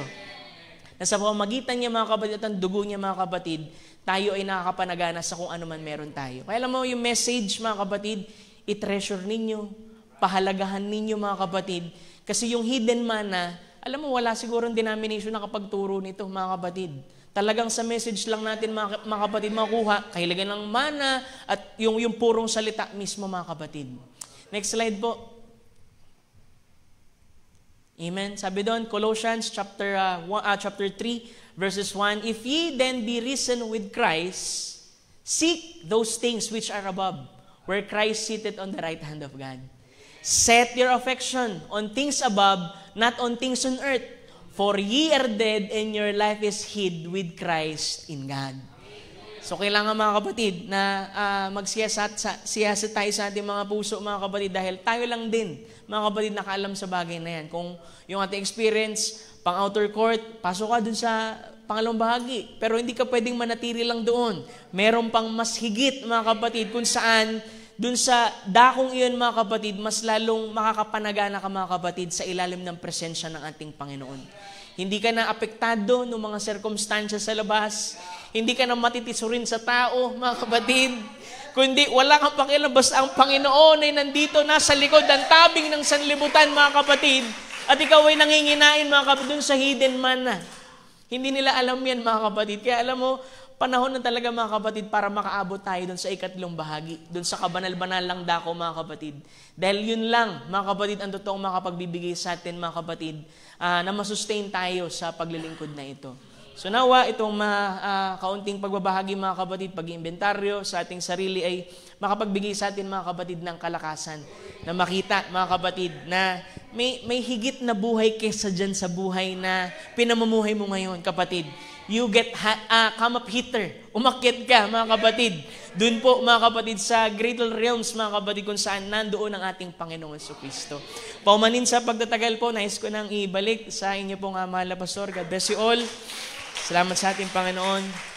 Nasa pamamagitan niya, mga kapatid, at ang dugo niya, mga kapatid, tayo ay nakakapanagana sa kung ano man meron tayo. Kaya alam mo, yung message, mga kapatid, i-treasure ninyo, pahalagahan ninyo, mga kapatid, kasi yung hidden manna, alam mo, wala sigurong denomination na kapagturo nito, mga kapatid. Talagang sa message lang natin, mga kapatid, makuha, kahilagan ng mana at yung purong salita mismo, mga kapatid. Next slide po. Amen. Sabi doon, Colossians chapter 3, verses 1, if ye then be risen with Christ, seek those things which are above, where Christ seated on the right hand of God. Set your affection on things above, not on things on earth. For ye are dead, and your life is hid with Christ in God. So kailangan mga kapatid na magsiyasat tayo sa ating mga puso mga kapatid dahil tayo lang din mga kapatid nakaalam sa bagay na yan. Kung yung ating experience, pang outer court, pasok ka dun sa pangalawang bahagi. Pero hindi ka pwedeng manatili lang doon. Meron pang mas higit mga kapatid kung saan dun sa dakong iyon mga kapatid, mas lalong makakapanagana ka mga kapatid sa ilalim ng presensya ng ating Panginoon. Hindi ka na apektado ng mga circumstances sa labas. Hindi ka na matitisurin sa tao, mga kapatid. Kundi wala kang pakialam, basta ang Panginoon ay nandito, nasa likod ng tabing ng sanlibutan, mga kapatid. At ikaw ay nanginginain, mga kapatid, dun sa hidden manna. Hindi nila alam yan, mga kapatid. Kaya alam mo, panahon na talaga, mga kapatid, para makaabot tayo dun sa ikatlong bahagi. Dun sa kabanal-banal lang dako, mga kapatid. Dahil yun lang, mga kapatid, ang totoong makapagbibigay sa atin, mga kapatid, na masustain tayo sa paglilingkod na ito. So nawa, itong kaunting pagbabahagi mga kapatid, pag-iimbentaryo sa ating sarili ay makapagbigay sa atin mga kapatid ng kalakasan. Na makita mga kapatid na may higit na buhay kesa dyan sa buhay na pinamumuhay mo ngayon kapatid. You get come up hitter. Umakyat ka mga kapatid. Doon po mga kapatid sa greater realms mga kapatid kung saan nandoon ang ating Panginoong Jesucristo. Paumanin sa pagtatagal po, nais ko nang ibalik sa inyo pong mahal na pastor. God bless you all. Salamat sa ating Panginoon.